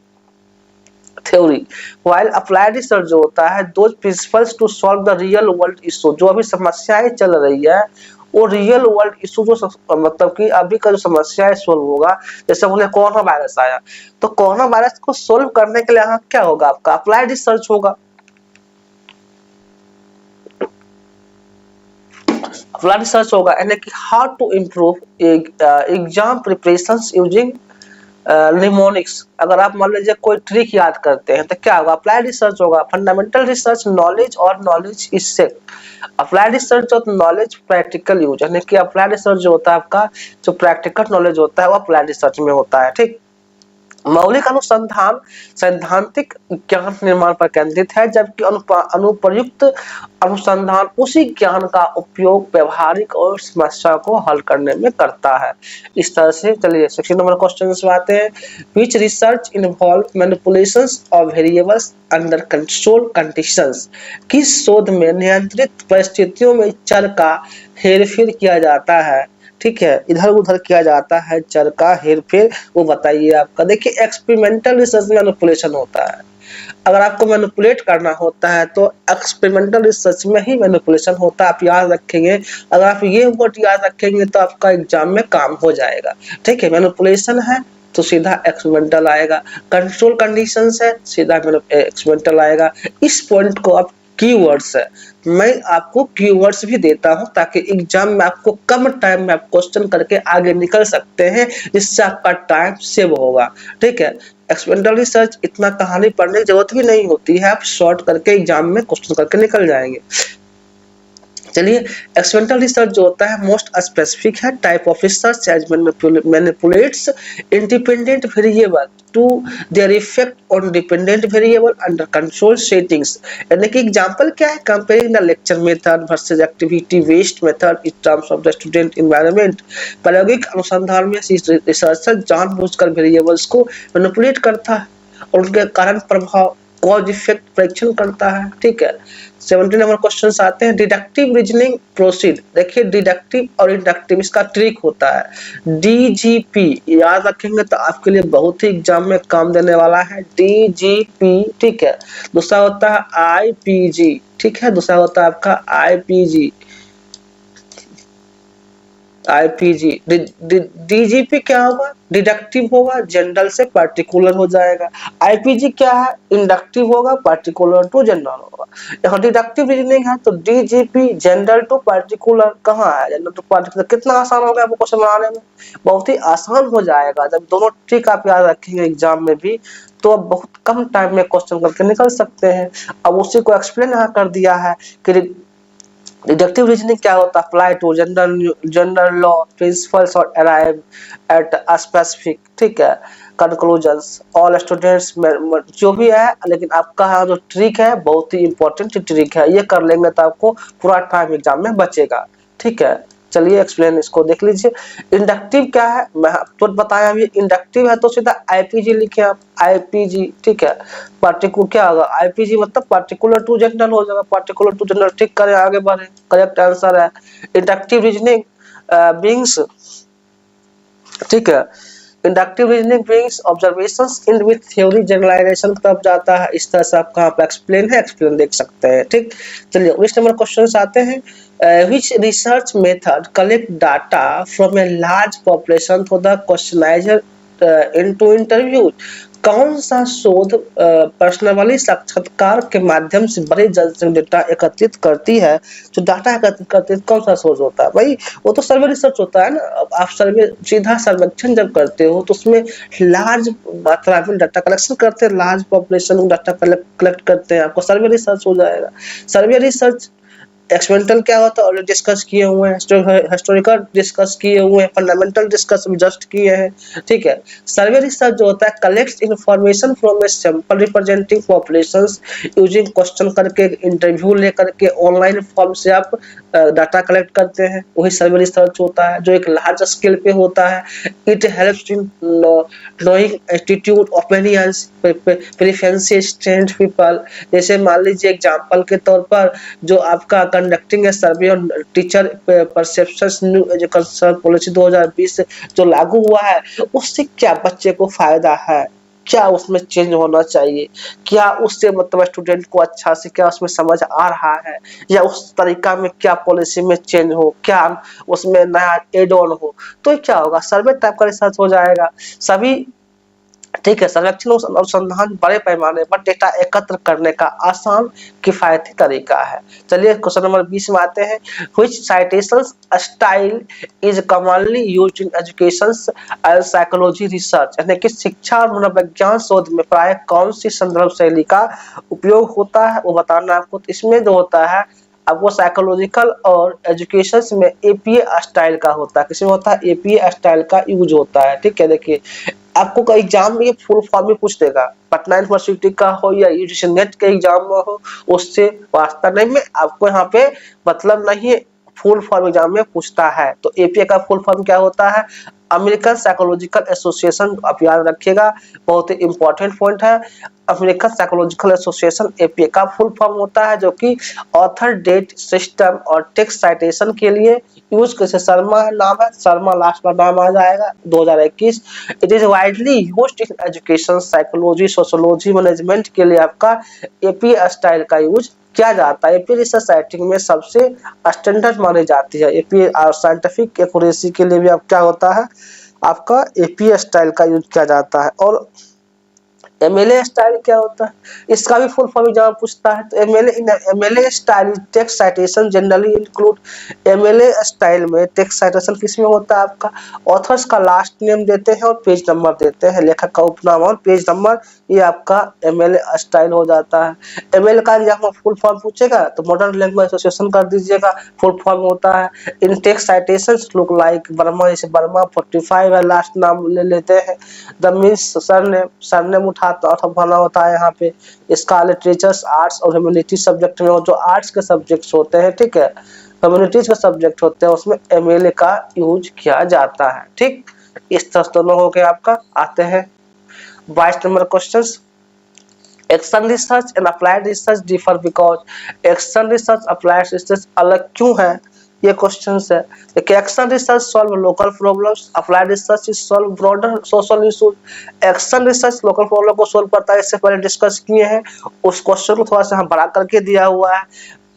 theory, while applied research जो होता है those principles to solve the real world issue, जो अभी समस्याएं चल रही है वो रियल वर्ल्ड इशू जो मतलब कि अभी का जो समस्या है सोल्व होगा। जैसे बोले कोरोना वायरस आया, तो कोरोना वायरस को सोल्व करने के लिए यहाँ क्या होगा, आपका अप्लाइड रिसर्च होगा। अप्लाइड रिसर्च होगा यानी कि how to improve exam preparations using mnemonics. अगर आप मान लीजिए कोई ट्रिक याद करते हैं तो क्या होगा, अप्लाइड रिसर्च होगा। फंडामेंटल रिसर्च नॉलेज और नॉलेज इससे, अप्लाइड रिसर्च और नॉलेज प्रैक्टिकल यूज, यानी कि अप्लाइड रिसर्च जो होता है आपका, जो प्रैक्टिकल नॉलेज होता है वो अप्लाइड रिसर्च में होता है। ठीक, मौलिक अनुसंधान सैद्धांतिक ज्ञान निर्माण पर केंद्रित है, जबकि अनुप्रयुक्त अनुसंधान उसी ज्ञान का उपयोग व्यवहारिक और समस्या को हल करने में करता है। इस तरह से चलिए सेक्शन नंबर क्वेश्चन में आते हैं। Which research involve manipulations of variables under control conditions, किस शोध में नियंत्रित परिस्थितियों में चर का हेरफेर किया जाता है। ठीक है, इधर उधर किया जाता है चर का हेरफेर, वो बताइए आपका। देखिए एक्सपेरिमेंटल रिसर्च में मैनिपुलेशन होता है, अगर आपको मैनिपुलेट करना होता है तो एक्सपेरिमेंटल रिसर्च में ही मैनिपुलेशन होता है, आप याद रखेंगे। अगर आप ये वर्ड याद रखेंगे तो आपका एग्जाम में काम हो जाएगा। ठीक है, मैनिपुलेशन है तो सीधा एक्सपेरिमेंटल आएगा, कंट्रोल कंडीशंस है सीधा एक्सपेरिमेंटल आएगा। इस पॉइंट को आप कीवर्ड्स है, मैं आपको कीवर्ड्स भी देता हूं ताकि एग्जाम में आपको कम टाइम में आप क्वेश्चन करके आगे निकल सकते हैं, जिससे आपका टाइम सेव होगा। ठीक है, एक्सपेरिमेंटल रिसर्च इतना कहानी पढ़ने की जरूरत भी नहीं होती है, आप शॉर्ट करके एग्जाम में क्वेश्चन करके निकल जाएंगे। चलिए एक्सपेरिमेंटल रिसर्च जो होता है मोस्ट स्पेसिफिक है type of research as manipulates independent variable to their effect on dependent variable under control settings. यानी कि एग्जांपल क्या है, comparing the lecture method versus activity based method in terms of the student environment. प्रायोगिक अनुसंधान में researcher जानबूझकर variables को manipulate करता है और उनके कारण प्रभाव कॉज इफेक्ट परीक्षण करता है। ठीक है, 17 नंबर क्वेश्चन आते हैं। डिडक्टिव रीजनिंग प्रोसीड, देखिए डिडक्टिव और इंडक्टिव इसका ट्रिक होता है। डीजीपी याद रखेंगे तो आपके लिए बहुत ही एग्जाम में काम देने वाला है, डीजीपी। ठीक है, दूसरा होता है आईपीजी। ठीक है, दूसरा होता है आपका आईपीजी। आईपीजी डीजीपी क्या होगा, डिडक्टिव होगा, जनरल से पार्टिकुलर हो जाएगा। आईपीजी क्या है, इंडक्टिव होगा, पार्टिकुलर टू जनरल होगा। यहाँ डिडक्टिव रीजनिंग है तो डीजीपी जनरल टू पार्टिकुलर कहाँ है, जनरल टू पार्टिकुलर। कितना आसान हो गया आपको क्वेश्चन बनाने में, बहुत ही आसान हो जाएगा जब दोनों ट्रिक आप याद रखेंगे एग्जाम में भी, तो आप बहुत कम टाइम में क्वेश्चन करके निकल सकते हैं। अब उसी को एक्सप्लेन यहाँ कर दिया है कि डिडक्टिव रीजनिंग क्या होता है, apply to general law principles और अराइव एट अ स्पेसिफिक, ठीक है, कंक्लूजन्स ऑल स्टूडेंट्स जो भी है। लेकिन आपका यहाँ जो ट्रिक है बहुत ही इंपॉर्टेंट ट्रिक है, ये कर लेंगे तो आपको पूरा टाइम एग्जाम में बचेगा। ठीक है, चलिए एक्सप्लेन इसको देख लीजिए। इंडक्टिव क्या है, मैं तो बताया अभी, इंडक्टिव है तो सीधा आईपीजी लिखे आप, आईपीजी। ठीक है, पार्टिकुलर क्या होगा, आईपीजी मतलब पार्टिकुलर टू जनरल हो जाएगा, पार्टिकुलर टू जनरल। ठीक करें, आगे बढ़े, करेक्ट आंसर है इंडक्टिव रीजनिंग बीइंग्स ठीक है। Inductive reasoning brings observations in with theory generalisation तब जाता है, इस तरह से आपका यहाँ पे एक्सप्लेन है, एक्सप्लेन देख सकते हैं। ठीक, चलिए नेक्स्ट नंबर क्वेश्चन आते हैं। Which research method collect data from a large population for the questionnaire into interview. कौन सा शोध प्रश्नावली साक्षात्कार के माध्यम से बड़े जनसंख्या डेटा एकत्रित करती है। जो डाटा एकत्रित करती है कौन सा शोध होता है भाई, वो तो सर्वे रिसर्च होता है ना। अब आप सर्वे सीधा सर्वेक्षण जब करते हो तो उसमें लार्ज मात्रा में डाटा कलेक्शन करते हैं, लार्ज पॉपुलेशन डाटा कलेक्ट करते हैं, आपको सर्वे रिसर्च हो जाएगा। सर्वे रिसर्च एक्सपेरिमेंटल क्या होता है ऑलरेडी डिस्कस किए हुए हैं, हिस्टोरिकल डिस्कस किए हुए हैं, फंडामेंटल डिस्कस जस्ट किए हैं। ठीक है। सर्वे रिसर्च जो होता है collects information from a sample representing populations using question करके, इंटरव्यू लेकर के, ऑनलाइन फॉर्म से आप डाटा कलेक्ट करते हैं, वही सर्वे रिसर्च होता है जो एक लार्ज स्केल पे होता है। It helps in knowing attitude opinions preferences trend people. जैसे मान लीजिए एग्जांपल के तौर पर जो आपका conducting A survey on teacher perceptions new education policy 2020 जो लागू हुआ है, उससे क्या बच्चे को फायदा है, क्या उसमें चेंज होना चाहिए, क्या उससे मतलब स्टूडेंट को अच्छा से क्या उसमें समझ आ रहा है, या उस तरीका में क्या पॉलिसी में चेंज हो, क्या उसमें नया एड ऑन हो, तो क्या होगा सर्वे टाइप का रिसर्च हो जाएगा। सभी ठीक है। सर्वेक्षण अनुसंधान बड़े पैमाने पर डेटा एकत्र करने का आसान किफायती तरीका है। चलिए क्वेश्चन नंबर 20 में आते हैं। Which citation style is commonly used in education and psychology research. यानी कि शिक्षा और मनोविज्ञान शोध में प्राय कौन सी संदर्भ शैली का उपयोग होता है वो बताना आपको। इसमें जो होता है आपको साइकोलॉजिकल और एजुकेशन में एपीए स्टाइल का होता है। किसमें होता है एपीए स्टाइल का यूज होता है। ठीक है। देखिए आपको का एग्जाम में ये फुल फॉर्म में पूछ देगा, पटना यूनिवर्सिटी का हो या यूजीसी नेट के एग्जाम में हो, उससे वास्ता नहीं में आपको यहाँ पे मतलब नहीं है, फुल फॉर्म एग्जाम में पूछता है। तो एपीए का फुल फॉर्म क्या होता है, अमेरिकन साइकोलॉजिकल एसोसिएशन। आप याद रखिएगा, बहुत ही इंपॉर्टेंट पॉइंट है। अमेरिकन साइकोलॉजिकल एसोसिएशन एपीए का फुल फॉर्म होता है, जो कि ऑथर डेट सिस्टम और टेक्स्ट साइटेशन के लिए यूज कैसे, शर्मा नाम है, शर्मा लास्ट का नाम आ जाएगा 2021। It is widely used in education, psychology, sociology, management के लिए आपका एपीए स्टाइल का यूज किया जाता है। एपीए रिसर्च राइटिंग में सबसे स्टैंडर्ड मानी जाती है। एपीए और साइंटिफिक एक्यूरेसी के लिए भी आप क्या होता है आपका एपीए स्टाइल का यूज किया जाता है। और एमएलए स्टाइल क्या होता है, इसका भी फुल फॉर्म एग्जाम पूछता है। तो MLA style text citation generally include. MLA style में टेक्स्ट साइटेशन किसमें होता है आपका ऑथर्स का लास्ट नेम देते हैं और पेज नंबर देते हैं, लेखक का उपनाम और पेज नंबर, ये आपका एमएलए स्टाइल हो जाता है। एमएलए का एग्जाम फुल फॉर्म पूछेगा तो मॉडर्न लैंग्वेज एसोसिएशन कर दीजिएगा, फुल फॉर्म होता है। In text citations look like Verma, जैसे वर्मा 45 है लास्ट नाम ले लेते हैं। द मीन्स सरनेम बना होता है यहाँ पे। इसका लिटरेचर्स आर्ट्स और ह्यूमैनिटी सब्जेक्ट में जो आर्ट्स के सब्जेक्ट्स होते हैं, ठीक है, ह्यूमैनिटीज के सब्जेक्ट होते हैं, उसमें एमएलए का यूज किया जाता है। ठीक, इस तरह दोनों हो गए आपका। आते हैं 22 number questions. Action research and applied research differ because. Action research applied research अलग क्यों है, ये क्वेश्चन है। देखिए action research solve local problems, applied research is solve broader social issues. Action research local problem को सॉल्व करता है, इससे पहले डिस्कस किए हैं। उस क्वेश्चन को थोड़ा सा हम बड़ा करके दिया हुआ है।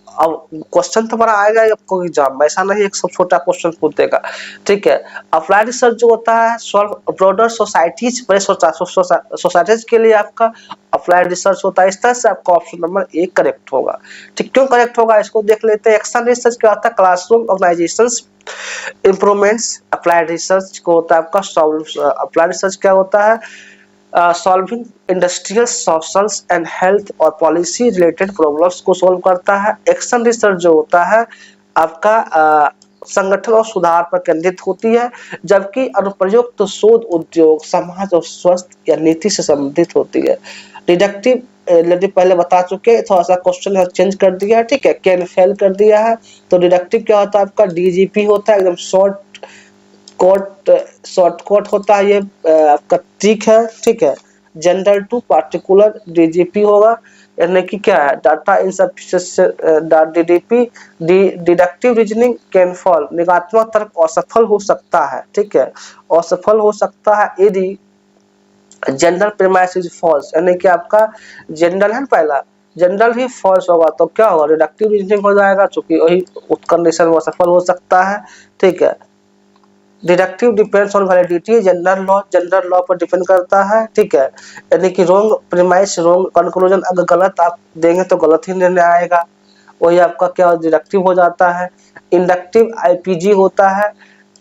अब क्वेश्चन तो बड़ा आएगा आपको एग्जाम में, ऐसा नहीं एक सब छोटा क्वेश्चन पूछ देगा। ठीक है। अप्लाइड रिसर्च जो होता है सॉल्व ब्रॉडर सोसाइटीज, बड़े सोसाइटीज के लिए आपका अप्लाइड रिसर्च होता है। इस तरह से आपका ऑप्शन नंबर 1 करेक्ट होगा। ठीक, क्यों करेक्ट होगा इसको देख लेते हैं। एक्शन रिसर्च क्या होता है classroom organisations improvements. Applied research को होता है आपका अप्लाइड रिसर्च क्या होता है solving industrial social and health और पॉलिसी रिलेटेड प्रॉब्लम्स को सॉल्व करता है। एक्शन रिसर्च जो होता है आपका संगठन और सुधार पर केंद्रित होती है, जबकि अनुप्रयुक्त शोध उद्योग, समाज और स्वास्थ्य या नीति से संबंधित होती है। डिडक्टिव यदि पहले बता चुके, थोड़ा सा क्वेश्चन चेंज कर दिया है। ठीक है, कैन फेल कर दिया है। तो डिडक्टिव क्या होता है आपका डीजीपी होता है, एकदम शॉर्टकट होता है ये आपका ट्रिक है। ठीक है, जनरल टू पार्टिकुलर डीजीपी होगा। यानी कि क्या है, data insufficient DDP deductive reasoning can fall, निगात्मक तर्क असफल हो सकता है, ठीक है, असफल हो सकता है यदि जनरल प्रीमाइस इज फॉल्स, यानी कि आपका जनरल है ना, पहला जनरल ही फॉल्स होगा तो क्या होगा, डिडक्टिव रीजनिंग हो जाएगा, चूंकि वही कंडीशन में असफल हो सकता है, ठीक है। Deductive depends on validity, general law पर डिपेंड करता है, ठीक है। यानी कि रोंग प्रीमाइस रोंग कंक्लूजन, अगर गलत आप देंगे तो गलत ही निर्णय आएगा, वही आपका क्या डिडक्टिव हो जाता है। इंडक्टिव आईपीजी होता है,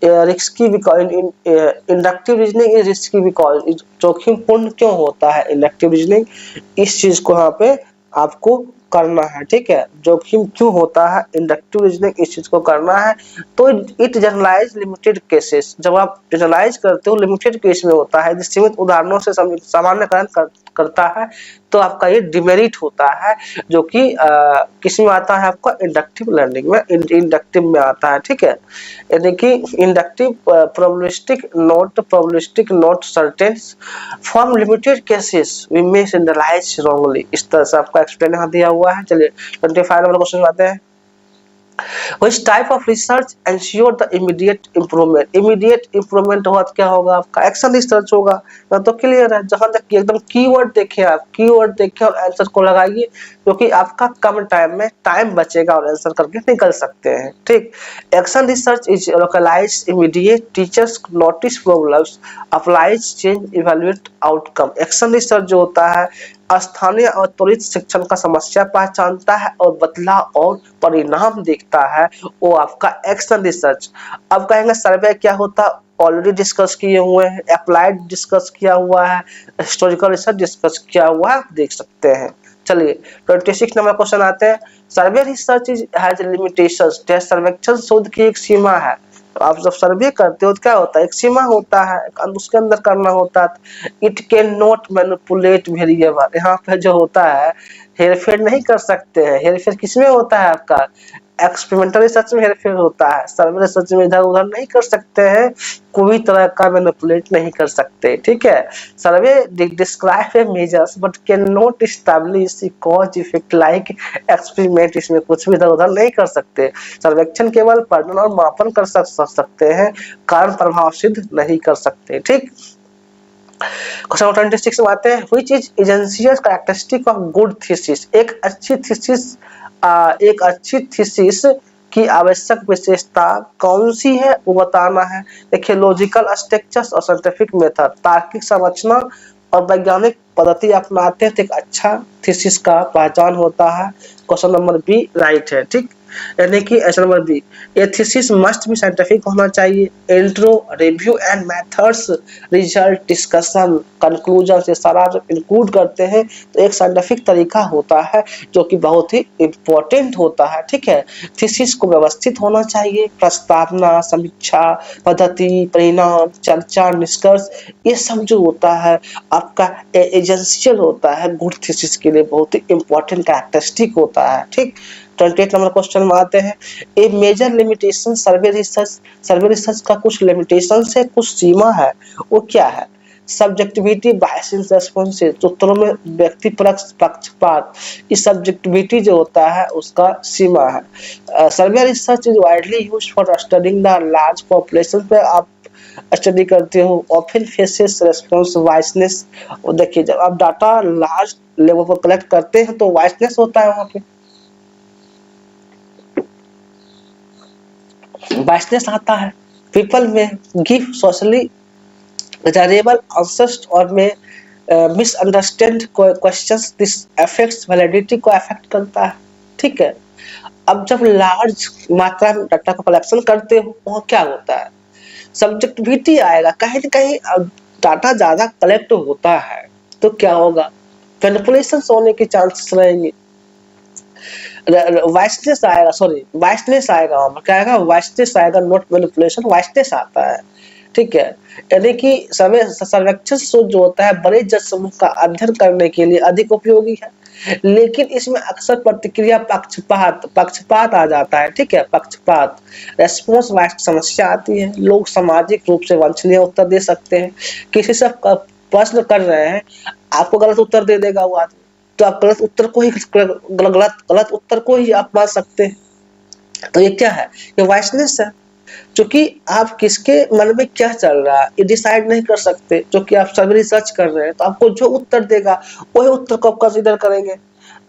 risky inductive reasoning is risky because, जोखिम पूर्ण क्यों होता है इंडक्टिव रीजनिंग, इस चीज को यहाँ पे आपको करना है, ठीक है। जोखिम क्यों होता है इंडक्टिव रीजनिंग, इस चीज को करना है। तो इट जनरलाइज लिमिटेड केसेस, जब आप जनरलाइज करते हो लिमिटेड केस में होता है, सीमित उदाहरणों से सामान्यकरण करता है, तो आपका ये डिमेरिट होता है, जो कि किस में आता है, आपका इंडक्टिव लर्निंग में, इंडक्टिव में आता है, ठीक है। यानी कि inductive probabilistic not certain form limited cases we may generalise wrongly, इस तरह से आपका एक्सप्लेन यहाँ दिया हुआ है। चलिए 25 नंबर क्वेश्चन आते हैं। Which type of research ensure the immediate improvement? Immediate improvement हुआ तो क्या होगा, आपका एक्शन रिसर्च होगा। तो क्लियर है, जहां तक कि एकदम कीवर्ड देखें, आप कीवर्ड देखें और आंसर को लगाइए, क्योंकि आपका कम टाइम में टाइम बचेगा और आंसर करके निकल सकते हैं, ठीक। Action research is localise immediate, teachers notice problems, applies change, evaluate outcome. Action research जो होता है स्थानीय और त्वरित शिक्षण का समस्या पहचानता है और बदलाव और परिणाम देखता है, वो आपका एक्शन रिसर्च। अब कहेंगे सर्वे क्या होता, ऑलरेडी डिस्कस किए हुए हैं, अप्लाइड डिस्कस किया हुआ है, हिस्टोरिकल रिसर्च डिस्कस किया हुआ है, आप देख सकते हैं। चलिए 26 नंबर क्वेश्चन आते हैं। सर्वे रिसर्च इज हैज लिमिटेशंस, सर्वेक्षण शोध की एक सीमा है। तो आप जब सर्वे करते हो तो क्या होता है, एक सीमा होता है, उसके अंदर करना होता है। It can not manipulate variable, यहाँ पे जो होता है हेरफेर नहीं कर सकते हैं। हेरफेर किसमें होता है, आपका एक्सपेरिमेंटल रिसर्च में हेरफेर होता है, सर्वे रिसर्च में इधर उधर नहीं कर सकते हैं, कोई तरह का मैनिपुलेट नहीं कर सकते, ठीक है। Survey describe a measures but can not establish cause effect like experiment, इसमें कुछ भी इधर उधर नहीं कर सकते। सर्वेक्षण केवल वर्णन और मापन कर सकते हैं, कारण प्रभाव सिद्ध नहीं कर सकते, ठीक। क्वेश्चन 26 में आते हैं। व्हिच इज एजेंसियस कैरेक्टरिस्टिक ऑफ गुड थीसिस, एक अच्छी थीसिस की आवश्यक विशेषता कौन सी है, वो बताना है। देखिए लॉजिकल स्ट्रक्चर्स और साइंटिफिक मेथड, तार्किक संरचना और वैज्ञानिक पद्धति अपनाते हैं तो एक अच्छा थीसिस का पहचान होता है। क्वेश्चन नंबर बी राइट है, ठीक। यानी कि question number B, a thesis must be scientific होना चाहिए। Intro, review and methods, result, discussion, conclusion से सारा जब इंक्लूड करते हैं तो एक साइंटिफिक तरीका होता है जो कि बहुत ही इम्पोर्टेंट होता है, ठीक है। थीसिस को व्यवस्थित होना चाहिए, प्रस्तावना, समीक्षा, पद्धति, परिणाम, चर्चा, निष्कर्ष, ये सब जो होता है आपका एजेंशियल होता है गुड थीसिस के लिए, बहुत ही इम्पोर्टेंट कैरेक्टरिस्टिक होता है, ठीक। 28 नंबर क्वेश्चन में आते हैं। ए मेजर लिमिटेशन सर्वे रिसर्च का कुछ लिमिटेशन है, कुछ सीमा है, वो क्या है। सब्जेक्टिविटी, बायसेस, रेस्पॉन्सेस, उत्तरों में व्यक्तिपरक पक्षपात, इस सब्जेक्टिविटी जो होता है उसका सीमा है। सर्वे research is widely used for studying the large population, पे आप स्टडी करते हो। ऑफन फेसेस रेस्पॉन्स वाइसनेस, देखिए जब आप डाटा लार्ज लेवल पर कलेक्ट करते हैं तो वाइसनेस होता है, वहां पे वाइसनेस आता है। पीपल में गिव सोशली डिजायरेबल आंसर्स और में misunderstand questions, this affects validity को अफेक्ट करता है, ठीक है। अब जब लार्ज मात्रा में डाटा को कलेक्शन करते हो वहाँ क्या होता है, सब्जेक्टिविटी आएगा, कहीं न कहीं डाटा ज्यादा कलेक्ट होता है तो क्या होगा, मैनिपुलेशन होने के चांसेस रहेंगे। वाइसनेस आएगा, क्या आएगा, वाइसनेस आएगा, नॉट मैनिपुलेशन, वाइसनेस आता है, ठीक है। यानी कि सर्वेक्षण शोध जो होता है बड़े जन समूह का अध्ययन करने के लिए अधिक उपयोगी है, लेकिन इसमें अक्सर प्रतिक्रिया पक्षपात आ जाता है, ठीक है, पक्षपात। रेस्पॉन्स वाइज समस्या आती है, लोग सामाजिक रूप से वांछनीय उत्तर दे सकते हैं। किसी से प्रश्न कर रहे हैं, आपको गलत उत्तर दे देगा वो आदमी, तो आप गलत उत्तर को ही गलत उत्तर को ही आप मान सकते हैं। तो ये क्या है, ये वाइसनेस है, क्योंकि आप किसके मन में क्या चल रहा है ये डिसाइड नहीं कर सकते। जो कि आप सभी रिसर्च कर रहे हैं तो आपको जो उत्तर देगा वही उत्तर को आप कंसीडर करेंगे।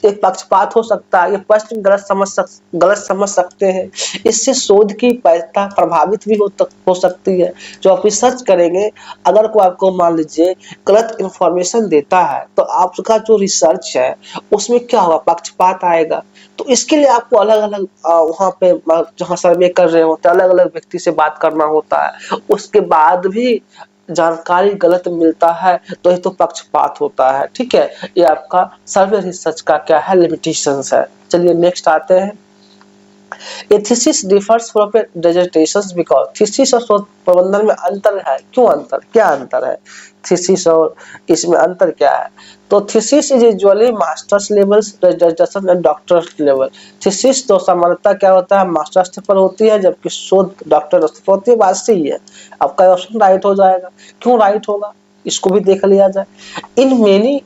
एक पक्षपात हो सकता है, ये प्रश्न गलत समझ सकते हैं, इससे शोध की वैधता प्रभावित भी हो सकती है। जो आप रिसर्च करेंगे, अगर कोई आपको मान लीजिए गलत इंफॉर्मेशन देता है तो आपका जो रिसर्च है उसमें क्या होगा, पक्षपात आएगा। तो इसके लिए आपको अलग अलग वहाँ पे जहाँ सर्वे कर रहे होते हैं अलग अलग व्यक्ति से बात करना होता है, उसके बाद भी जानकारी गलत मिलता है तो ये तो पक्षपात होता है। ठीक है, ये आपका सर्वे रिसर्च का क्या है, लिमिटेशंस है। चलिए नेक्स्ट आते हैं। A thesis differs from a dissertation because thesis और शोध प्रबंधन में अंतर है। क्यों अंतर, क्या अंतर है थीसिस और इसमें अंतर क्या है? तो thesis is usually masters level, dissertation and doctorate level. Thesis तो सामान्यतः क्या होता है, मास्टर स्तर पर होती है, जबकि शोध डॉक्टर स्तर पर होती है। बात सही है, आपका ऑप्शन राइट हो जाएगा। क्यों राइट होगा, इसको भी देख लिया जाए। In many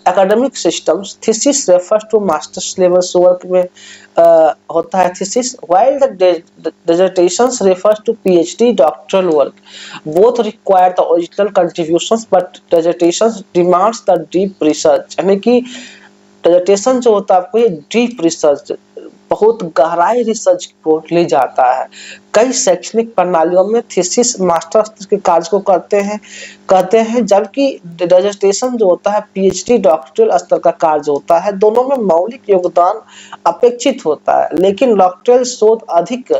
academic systems thesis refers to master's level work में होता है thesis, while the dissertations refers to PhD doctoral work. Both require the original contributions but dissertations demands the deep research। यानी कि डिसर्टेशन जो होता है आपको ये डीप रिसर्च, बहुत गहराई रिसर्च को ले जाता है। कई शैक्षणिक प्रणालियों में थीसिस मास्टर स्तर के कार्य को कहते हैं, जबकि डिसर्टेशन जो होता है पीएचडी डॉक्टरल स्तर का कार्य होता है। दोनों में मौलिक योगदान अपेक्षित होता है, लेकिन डॉक्टरल शोध अधिक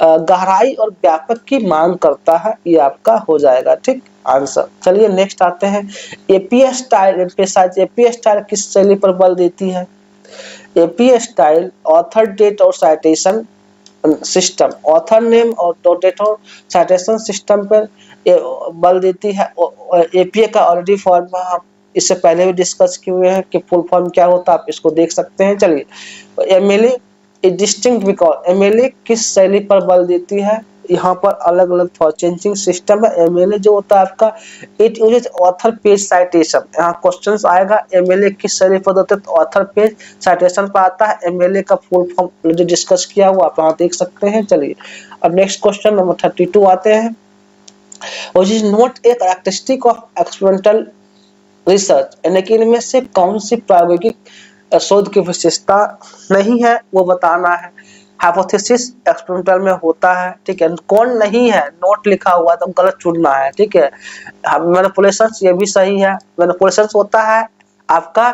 गहराई और व्यापक की मांग करता है। ये आपका हो जाएगा ठीक आंसर। चलिए नेक्स्ट आते हैं। APS style emphasise, APS style किस शैली पर बल देती है? एपीएस स्टाइल ऑथर डेट और साइटेशन सिस्टम, ऑथर नेम और डेट और साइटेशन सिस्टम पर बल देती है। एपीए का ऑलरेडी फॉर्म हम इससे पहले भी डिस्कस किए हुए हैं कि फुल फॉर्म क्या होता है, आप इसको देख सकते हैं। चलिए एमएलए डिस्टिंक्ट बिकॉज, एमएलए किस शैली पर बल देती है? यहाँ पर अलग अलग फॉर चेंजिंग सिस्टम है। एमएलए जो होता है आपका it uses author page citation. यहाँ क्वेश्चंस आएगा एमएलए किस शैली पर होता है, तो ऑथर पेज साइटेशन पर आता है। एमएलए का फुल फॉर्म जो डिस्कस किया हुआ आप यहाँ देख सकते हैं। चलिए अब नेक्स्ट क्वेश्चन नंबर 32 आते हैं। Which is not a characteristic of experimental research, यानी कि इनमें से कौन सी प्रायोगिक शोध की विशेषता नहीं है वो बताना है। हाइपोथेसिस एक्सपेरिमेंटल में होता है, ठीक है। कौन नहीं है, नोट लिखा हुआ तो गलत चुनना है, ठीक है। मैनिपुलेशंस ये भी सही है। मैनिपुलेशंस होता है आपका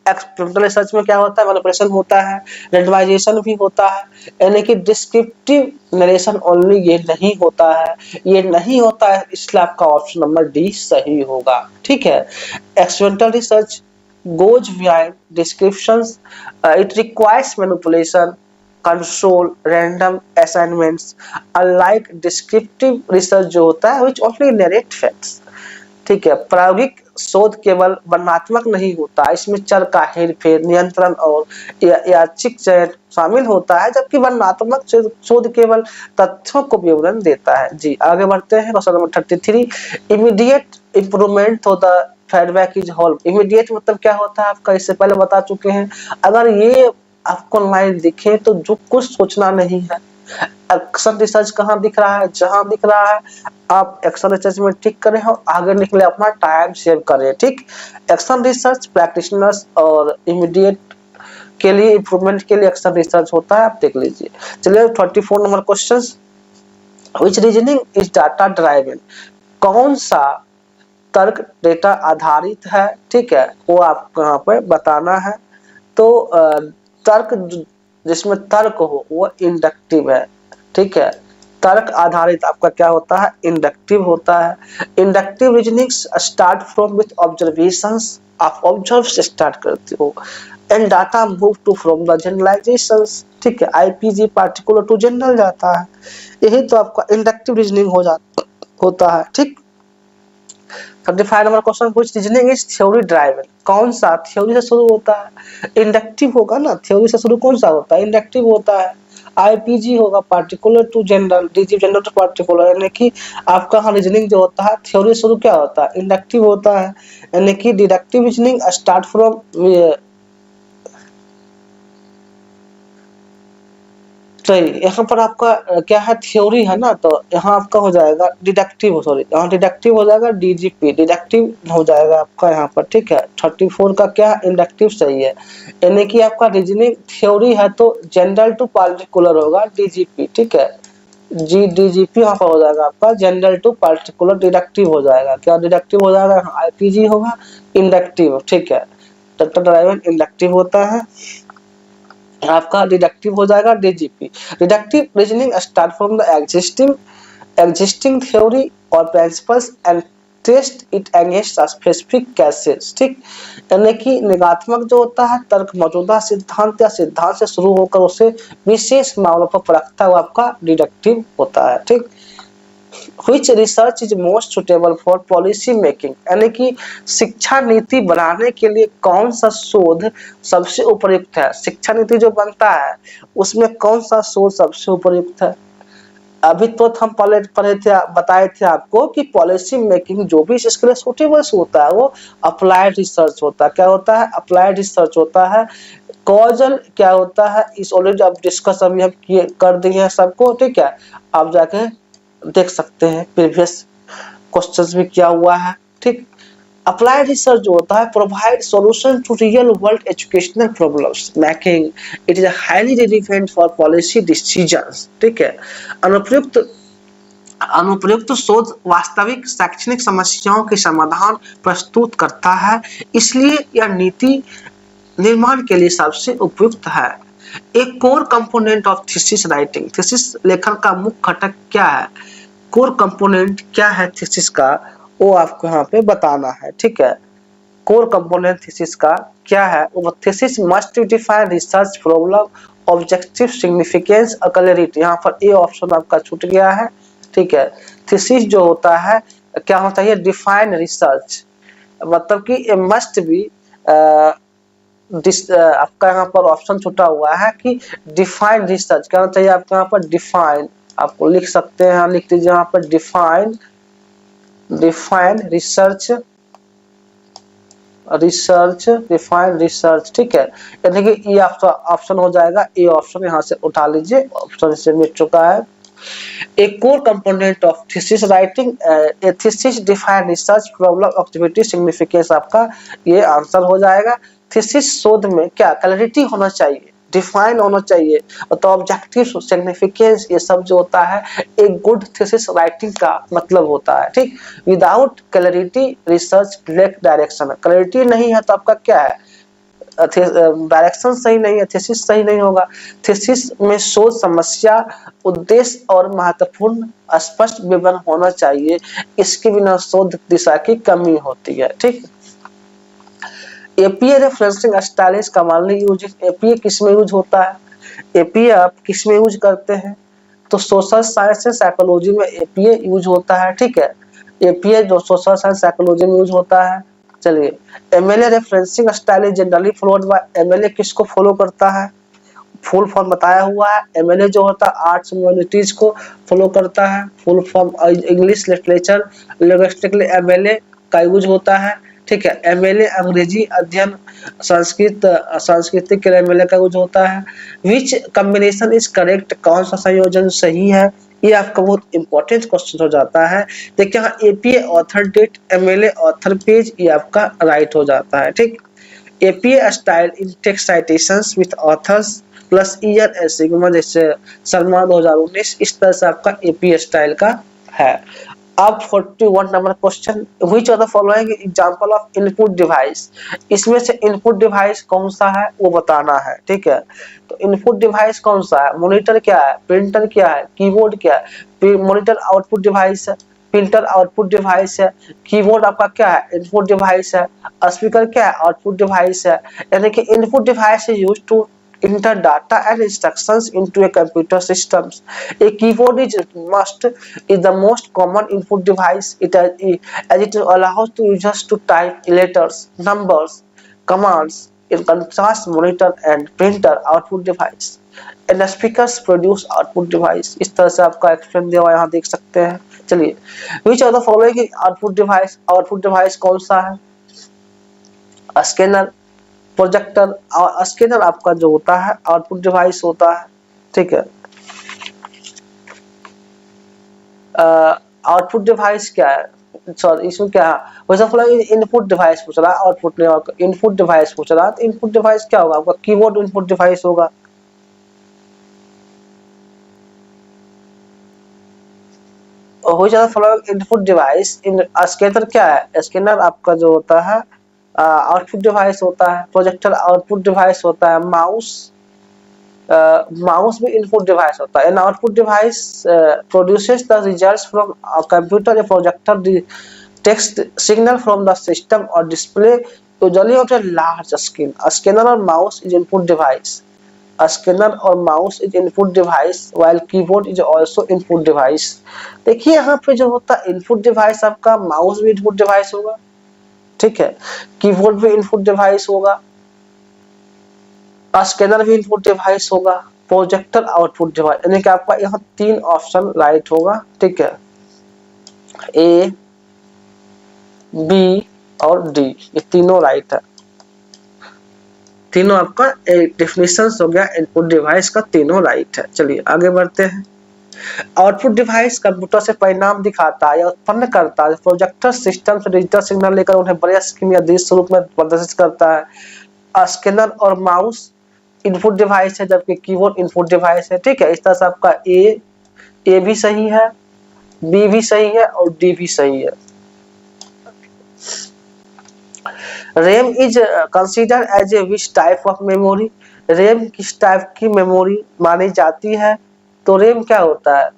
एक्सपेरिमेंटल रिसर्च में क्या होता है, मैनिपुलेशन होता है, रैंडमाइजेशन भी होता है, यानी कि डिस्क्रिप्टिव नरेशन ओनली ये नहीं होता है, ये नहीं होता है, इसलिए आपका ऑप्शन नंबर डी सही होगा, ठीक है। Experimental research goes behind descriptions, it requires manipulation, control, random assignments, unlike descriptive research जो होता है which only narrate facts, ठीक है। प्रायोगिक शोध केवल वर्णनात्मक नहीं होता, इसमें चर का हेरफेर, नियंत्रण और यादृच्छिक चयन शामिल होता है, जबकि वर्णनात्मक शोध केवल तथ्यों को विवरण देता है। जी आगे बढ़ते हैं। क्वेश्चन नंबर 33, इमीडिएट इंप्रूवमेंट हो the feedback is whole. Immediate मतलब क्या होता है आपका, इससे पहले बता चुके हैं। अगर ये आपको लाइन दिखे तो जो कुछ सोचना नहीं है। एक्शन रिसर्च कहाँ दिख रहा है, जहां दिख रहा है आप एक्शन रिसर्च में टिक करें और आगे निकले, अपना टाइम सेव करें, ठीक। एक्शन रिसर्च प्रैक्टिशनर्स और इमीडिएट के लिए इंप्रूवमेंट के लिए एक्शन रिसर्च होता है, आप देख लीजिए। चलिए 34 number question, which reasoning is data driven, कौन सा तर्क डेटा आधारित है, ठीक है, वो आपको यहाँ पे बताना है। तो तर्क जिसमें तर्क हो वो इंडक्टिव है, ठीक है। तर्क आधारित आपका क्या होता है, इंडक्टिव होता है। Inductive reasoning start from with observations, आप ऑब्जर्व से स्टार्ट करते हो, and data move to from the generalisations, ठीक है। आईपीजी पार्टिकुलर टू जनरल जाता है, यही तो आपका इंडक्टिव रीजनिंग होता है, ठीक। 35 number question, which reasoning is theory driven, कौन सा थ्योरी से शुरू होता है, इंडक्टिव होगा ना, थ्योरी से शुरू कौन सा होता है, इंडक्टिव होता है। आईपीजी होगा particular to general, DG general to particular, यानी कि आपका रीजनिंग जो होता है थ्योरी से शुरू क्या होता है, इंडक्टिव होता है, यानी कि डिडक्टिव रीजनिंग स्टार्ट फ्रॉम सही, यहाँ पर आपका क्या है, थ्योरी है ना, तो यहाँ आपका हो जाएगा डिडक्टिव, सॉरी यहाँ डिडक्टिव हो जाएगा डीजीपी, डिडक्टिव हो जाएगा आपका यहाँ पर, ठीक है। 34 का क्या इंडक्टिव सही है, यानी कि आपका रीजनिंग थ्योरी है तो जनरल टू पार्टिकुलर होगा डीजीपी, ठीक है। जी डीजीपी यहाँ पर हो जाएगा आपका जनरल टू पार्टिकुलर, डिडक्टिव हो जाएगा, क्या डिडक्टिव हो जाएगा, आईपीजी होगा इंडक्टिव, ठीक है। डॉक्टर ड्राइवर इंडक्टिव होता है, आपका डिडक्टिव हो जाएगा DGP. Deductive reasoning start from the existing theory और principles and test it against specific cases, ठीक। यानी कि निगात्मक जो होता है तर्क मौजूदा सिद्धांत या सिद्धांत से शुरू होकर उसे विशेष मामलों पर परखता हुआ आपका डिडक्टिव होता है, ठीक। Which research is most suitable for policy making, यानी कि शिक्षा नीति बनाने के लिए कौन सा शोध सबसे उपयुक्त है, शिक्षा नीति जो बनता है उसमें कौन सा शोध सबसे उपयुक्त है। अभी तो हम पढ़े थे, बताए थे आपको कि पॉलिसी मेकिंग जो भी इसके लिए सुटेबल होता है वो अप्लाइड रिसर्च होता है, क्या होता है, अप्लाइड रिसर्च होता है। कॉजल क्या होता है, इस ऑलरेडी आप डिस्कस अभी हम किए कर दिए हैं सबको, ठीक है। आप जाके देख सकते हैं प्रीवियस क्वेश्चंस में क्या हुआ है, ठीक। अप्लाइड रिसर्च जो होता है provide solution to real world educational problems making it is highly relevant for policy decisions, ठीक है। अनुप्रयुक्त शोध वास्तविक शैक्षणिक समस्याओं के समाधान प्रस्तुत करता है, इसलिए यह नीति निर्माण के लिए सबसे उपयुक्त है। एक core component of thesis writing, thesis लेखन का मुख्य घटक क्या है, कोर कंपोनेंट क्या है थीसिस का, वो आपको यहाँ पे बताना है, ठीक है। कोर कंपोनेंट थीसिस का क्या है, वो thesis must define research problem objective significance clarity, यहाँ पर ए ऑप्शन आपका छूट गया है, ठीक है। थीसिस जो होता है क्या होता है, डिफाइन रिसर्च, मतलब कि मस्ट भी आपका यहाँ पर ऑप्शन छूटा हुआ है कि डिफाइन रिसर्च, क्या होना चाहिए आपका यहाँ पर डिफाइन, आपको लिख सकते हैं, लिख दीजिए यहाँ पर डिफाइन रिसर्च, डिफाइन रिसर्च, ठीक है। यानी कि ये आपका ऑप्शन हो जाएगा, ए ऑप्शन यहाँ से उठा लीजिए, ऑप्शन से मिल चुका है। A core component of thesis writing, a thesis define research problem activity significance, आपका ये आंसर हो जाएगा। थीसिस शोध में क्या क्लैरिटी होना चाहिए, डिफाइन होना चाहिए, तो ऑब्जेक्टिव सिग्निफिकेंस, ये सब जो होता है एक गुड थीसिस राइटिंग का मतलब होता है, ठीक। Without clarity research lack direction, clarity नहीं है तो आपका क्या है, डायरेक्शन सही नहीं है, थीसिस सही नहीं होगा। थीसिस में शोध समस्या, उद्देश्य और महत्वपूर्ण स्पष्ट विवरण होना चाहिए, इसके बिना शोध दिशा की कमी होती है, ठीक। एपीए रेफरेंसिंग स्टाइल का कमांडली यूज, एपीए किस में यूज होता है, एपीए आप किस में यूज करते हैं, तो सोशल साइंस से साइकोलॉजी में एपीए यूज होता है, ठीक है। एपीए जो सोशल साइंस साइकोलॉजी में यूज होता है। चलिए, MLA referencing style is generally followed by, MLA किसको फॉलो करता है, फुल फॉर्म बताया हुआ है, एमएलए जो होता है आर्ट्स ह्यूमैनिटीज को फॉलो करता है, full form English literature linguistically MLA का यूज होता है, ठीक है। एमएलए अंग्रेजी अध्ययन सांस्कृतिक के लिए एमएलए का यूज होता है। विच कॉम्बिनेशन इज करेक्ट, कौन सा संयोजन सही है, ये आपका बहुत इंपॉर्टेंट क्वेश्चन हो जाता है। देखिए यहाँ APA author date, MLA author page, ये आपका राइट हो जाता है, ठीक। APA style in text citations with authors plus year a sigma, जैसे शर्मा 2019, इस तरह से आपका एपीए स्टाइल का है। अब 41 number question, which of the following example of input device, इसमें से इनपुट डिवाइस कौन सा है वो बताना है, ठीक है। तो इनपुट डिवाइस कौन सा है, मॉनिटर क्या है, प्रिंटर क्या है, कीबोर्ड क्या है, मॉनिटर आउटपुट डिवाइस है, प्रिंटर आउटपुट डिवाइस है, कीबोर्ड आपका क्या है, इनपुट डिवाइस है, स्पीकर क्या है, आउटपुट डिवाइस है। यानी कि input device is used to enter data and instructions into a computer systems. A keyboard is the most common input device, as it allows to users to type letters, numbers, commands. In contrast, monitor and printer output device and the speakers produce output device. इस तरह से आपका explain दिया हुआ यहाँ देख सकते हैं। चलिए, which of the following output device कौन सा है, स्कैनर, प्रोजेक्टर, और स्कैनर आपका जो होता है आउटपुट डिवाइस होता है, ठीक है। आउटपुट डिवाइस क्या है, सॉरी इसमें क्या है, इनपुट डिवाइस पूछ रहा है, आउटपुट नहीं, इनपुट डिवाइस पूछ रहा है। तो इनपुट डिवाइस क्या होगा आपका, कीबोर्ड इनपुट डिवाइस होगा। और हो जाता फॉलोइंग इनपुट डिवाइस इन स्कैनर क्या है, स्कैनर आपका जो होता है आउटपुट डिवाइस होता है, प्रोजेक्टर आउटपुट डिवाइस होता है, माउस भी इनपुट डिवाइस होता है। An output device produces the results from a computer, a projector text signal from the system और display usually on a large screen. Scanner और mouse is input device, scanner और mouse is input device while keyboard is also input device. देखिए यहाँ पे जो होता है input device आपका माउस भी इनपुट डिवाइस होगा, ठीक है, कीबोर्ड भी इनपुट डिवाइस होगा, स्कैनर भी इनपुट डिवाइस होगा, प्रोजेक्टर आउटपुट डिवाइस, यानी कि आपका यहाँ 3 ऑप्शन राइट होगा, ठीक है, ए बी और डी, ये तीनों राइट है, तीनों आपका डेफिनेशन हो गया इनपुट डिवाइस का, तीनों राइट है। चलिए आगे बढ़ते हैं। आउटपुट डिवाइस कंप्यूटर से परिणाम दिखाता है या उत्पन्न करता है, प्रोजेक्टर सिस्टम से डिजिटल सिग्नल लेकर उन्हें बड़े स्क्रीन या दृश्य रूप में प्रदर्शित करता है। स्कैनर और माउस इनपुट डिवाइस है, जबकि कीबोर्ड इनपुट डिवाइस है, ठीक है। इस तरह से आपका ए भी सही है, बी भी सही है और डी भी सही है। RAM is consider as a which type of memory, RAM किस टाइप की मेमोरी मानी जाती है, तो रैम क्या होता है,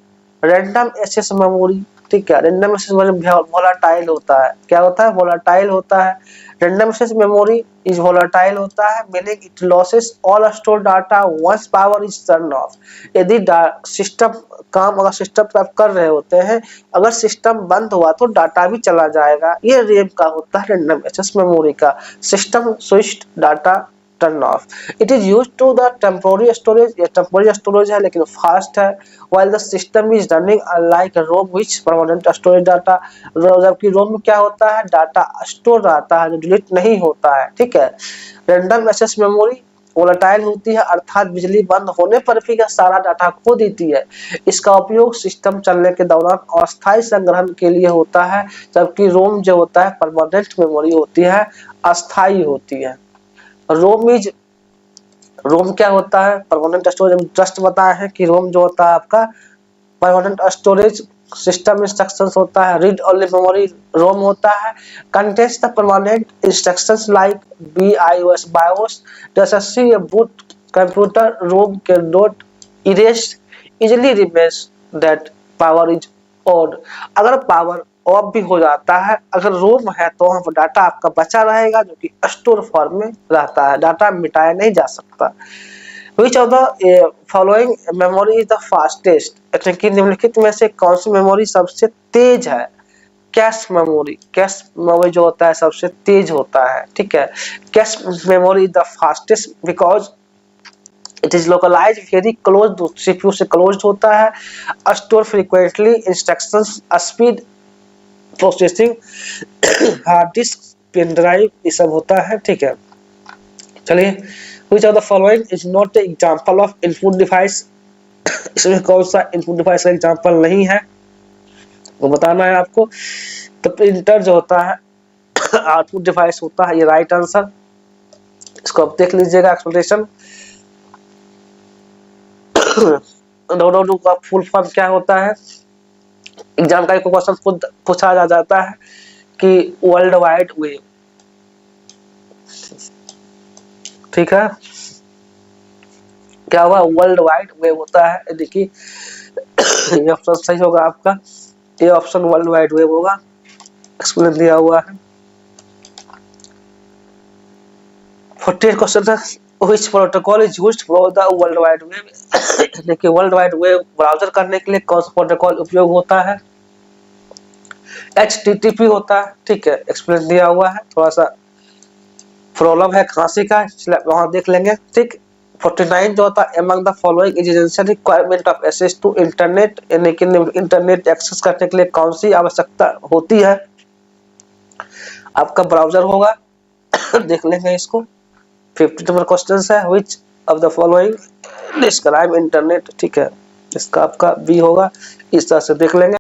रैंडम एक्सेस मेमोरी, ठीक है, रैंडम एक्सेस मेमोरी वोलाटाइल होता है, क्या होता है, वोलाटाइल होता है। Random access memory is volatile होता है, meaning it loses all store data once power is turn off. यदि सिस्टम काम अगर सिस्टम पे आप कर रहे होते हैं, अगर सिस्टम बंद हुआ तो डाटा भी चला जाएगा। ये रैम का होता है, रैंडम एक्सेस मेमोरी का, system switched data turn off. It is used to the temporary storage, ये टेम्पोररी स्टोरेज है लेकिन फास्ट है, while the system is running unlike ROM which permanent storage data, जबकि रोम में क्या होता है, डाटा स्टोर रहता है जो डिलीट नहीं होता है, ठीक है। रैंडम एक्सेस मेमोरी वोलेटाइल होती है, अर्थात बिजली बंद होने पर भी यह सारा डाटा खो देती है। इसका उपयोग सिस्टम चलने के दौरान अस्थायी संग्रहण के लिए होता है, जबकि रोम जो होता है परमानेंट मेमोरी होती है, अस्थायी होती है। रोम क्या होता है, परमानेंट स्टोरेज, जस्ट बताया है कि रोम जो होता है आपका परमानेंट स्टोरेज सिस्टम इंस्ट्रक्शंस होता है। रीड ओनली मेमोरी रोम होता है, contains the permanent instructions like BIOS BIOS, जैसे ये बूट कंप्यूटर रोम के note erase easily remains that power is on. अगर पावर ऑफ भी हो जाता है, अगर रोम है तो वहां पर डाटा आपका बचा रहेगा जो कि स्टोर फॉर्म में रहता है, डाटा मिटाया नहीं जा सकता। Which of the following memory is the fastest, यानी कि निम्नलिखित में से कौन सी मेमोरी सबसे तेज है, कैश मेमोरी जो होता है सबसे तेज होता है, ठीक है। Cache memory is the fastest because it is localise very close, CPU से क्लोज होता है, store frequently instructions, speed processing, hard disk, pen drive, ये सब होता है, ठीक है। चलिए, which of the following is not the example of input device, इसमें कौन सा इनपुट डिवाइस का एग्जांपल नहीं है वो बताना है आपको। तो प्रिंटर जो होता है आउटपुट डिवाइस होता है, ये राइट आंसर। इसको आप देख लीजिएगा एक्सप्लेनेशन। डब्ल्यू का फुल फॉर्म क्या होता है, एग्जाम का एक क्वेश्चन खुद पूछा जा जाता है कि वर्ल्ड वाइड वेब, ठीक है, क्या हुआ, वर्ल्ड वाइड वेब होता है। देखिए ये ऑप्शन सही होगा आपका, ये ऑप्शन वर्ल्ड वाइड वेब होगा, एक्सप्लेन दिया हुआ है। 40 क्वेश्चन है, which protocol is used for the world wide web, देखिए वर्ल्ड वाइड वेब ब्राउजर करने के लिए कौन सा प्रोटोकॉल उपयोग होता है, HTTP होता है, ठीक है, एक्सप्लेन दिया हुआ है। थोड़ा सा प्रॉब्लम है खांसी का, वहां देख लेंगे, ठीक। 49 जो होता है, among the following is essential requirement of access to internet, यानी कि इंटरनेट एक्सेस करने के लिए कौन सी आवश्यकता होती है, आपका ब्राउजर होगा देख लेंगे इसको। 50 नंबर क्वेश्चन है, which of the following describe internet, ठीक है, इसका आपका बी होगा, इस तरह से देख लेंगे।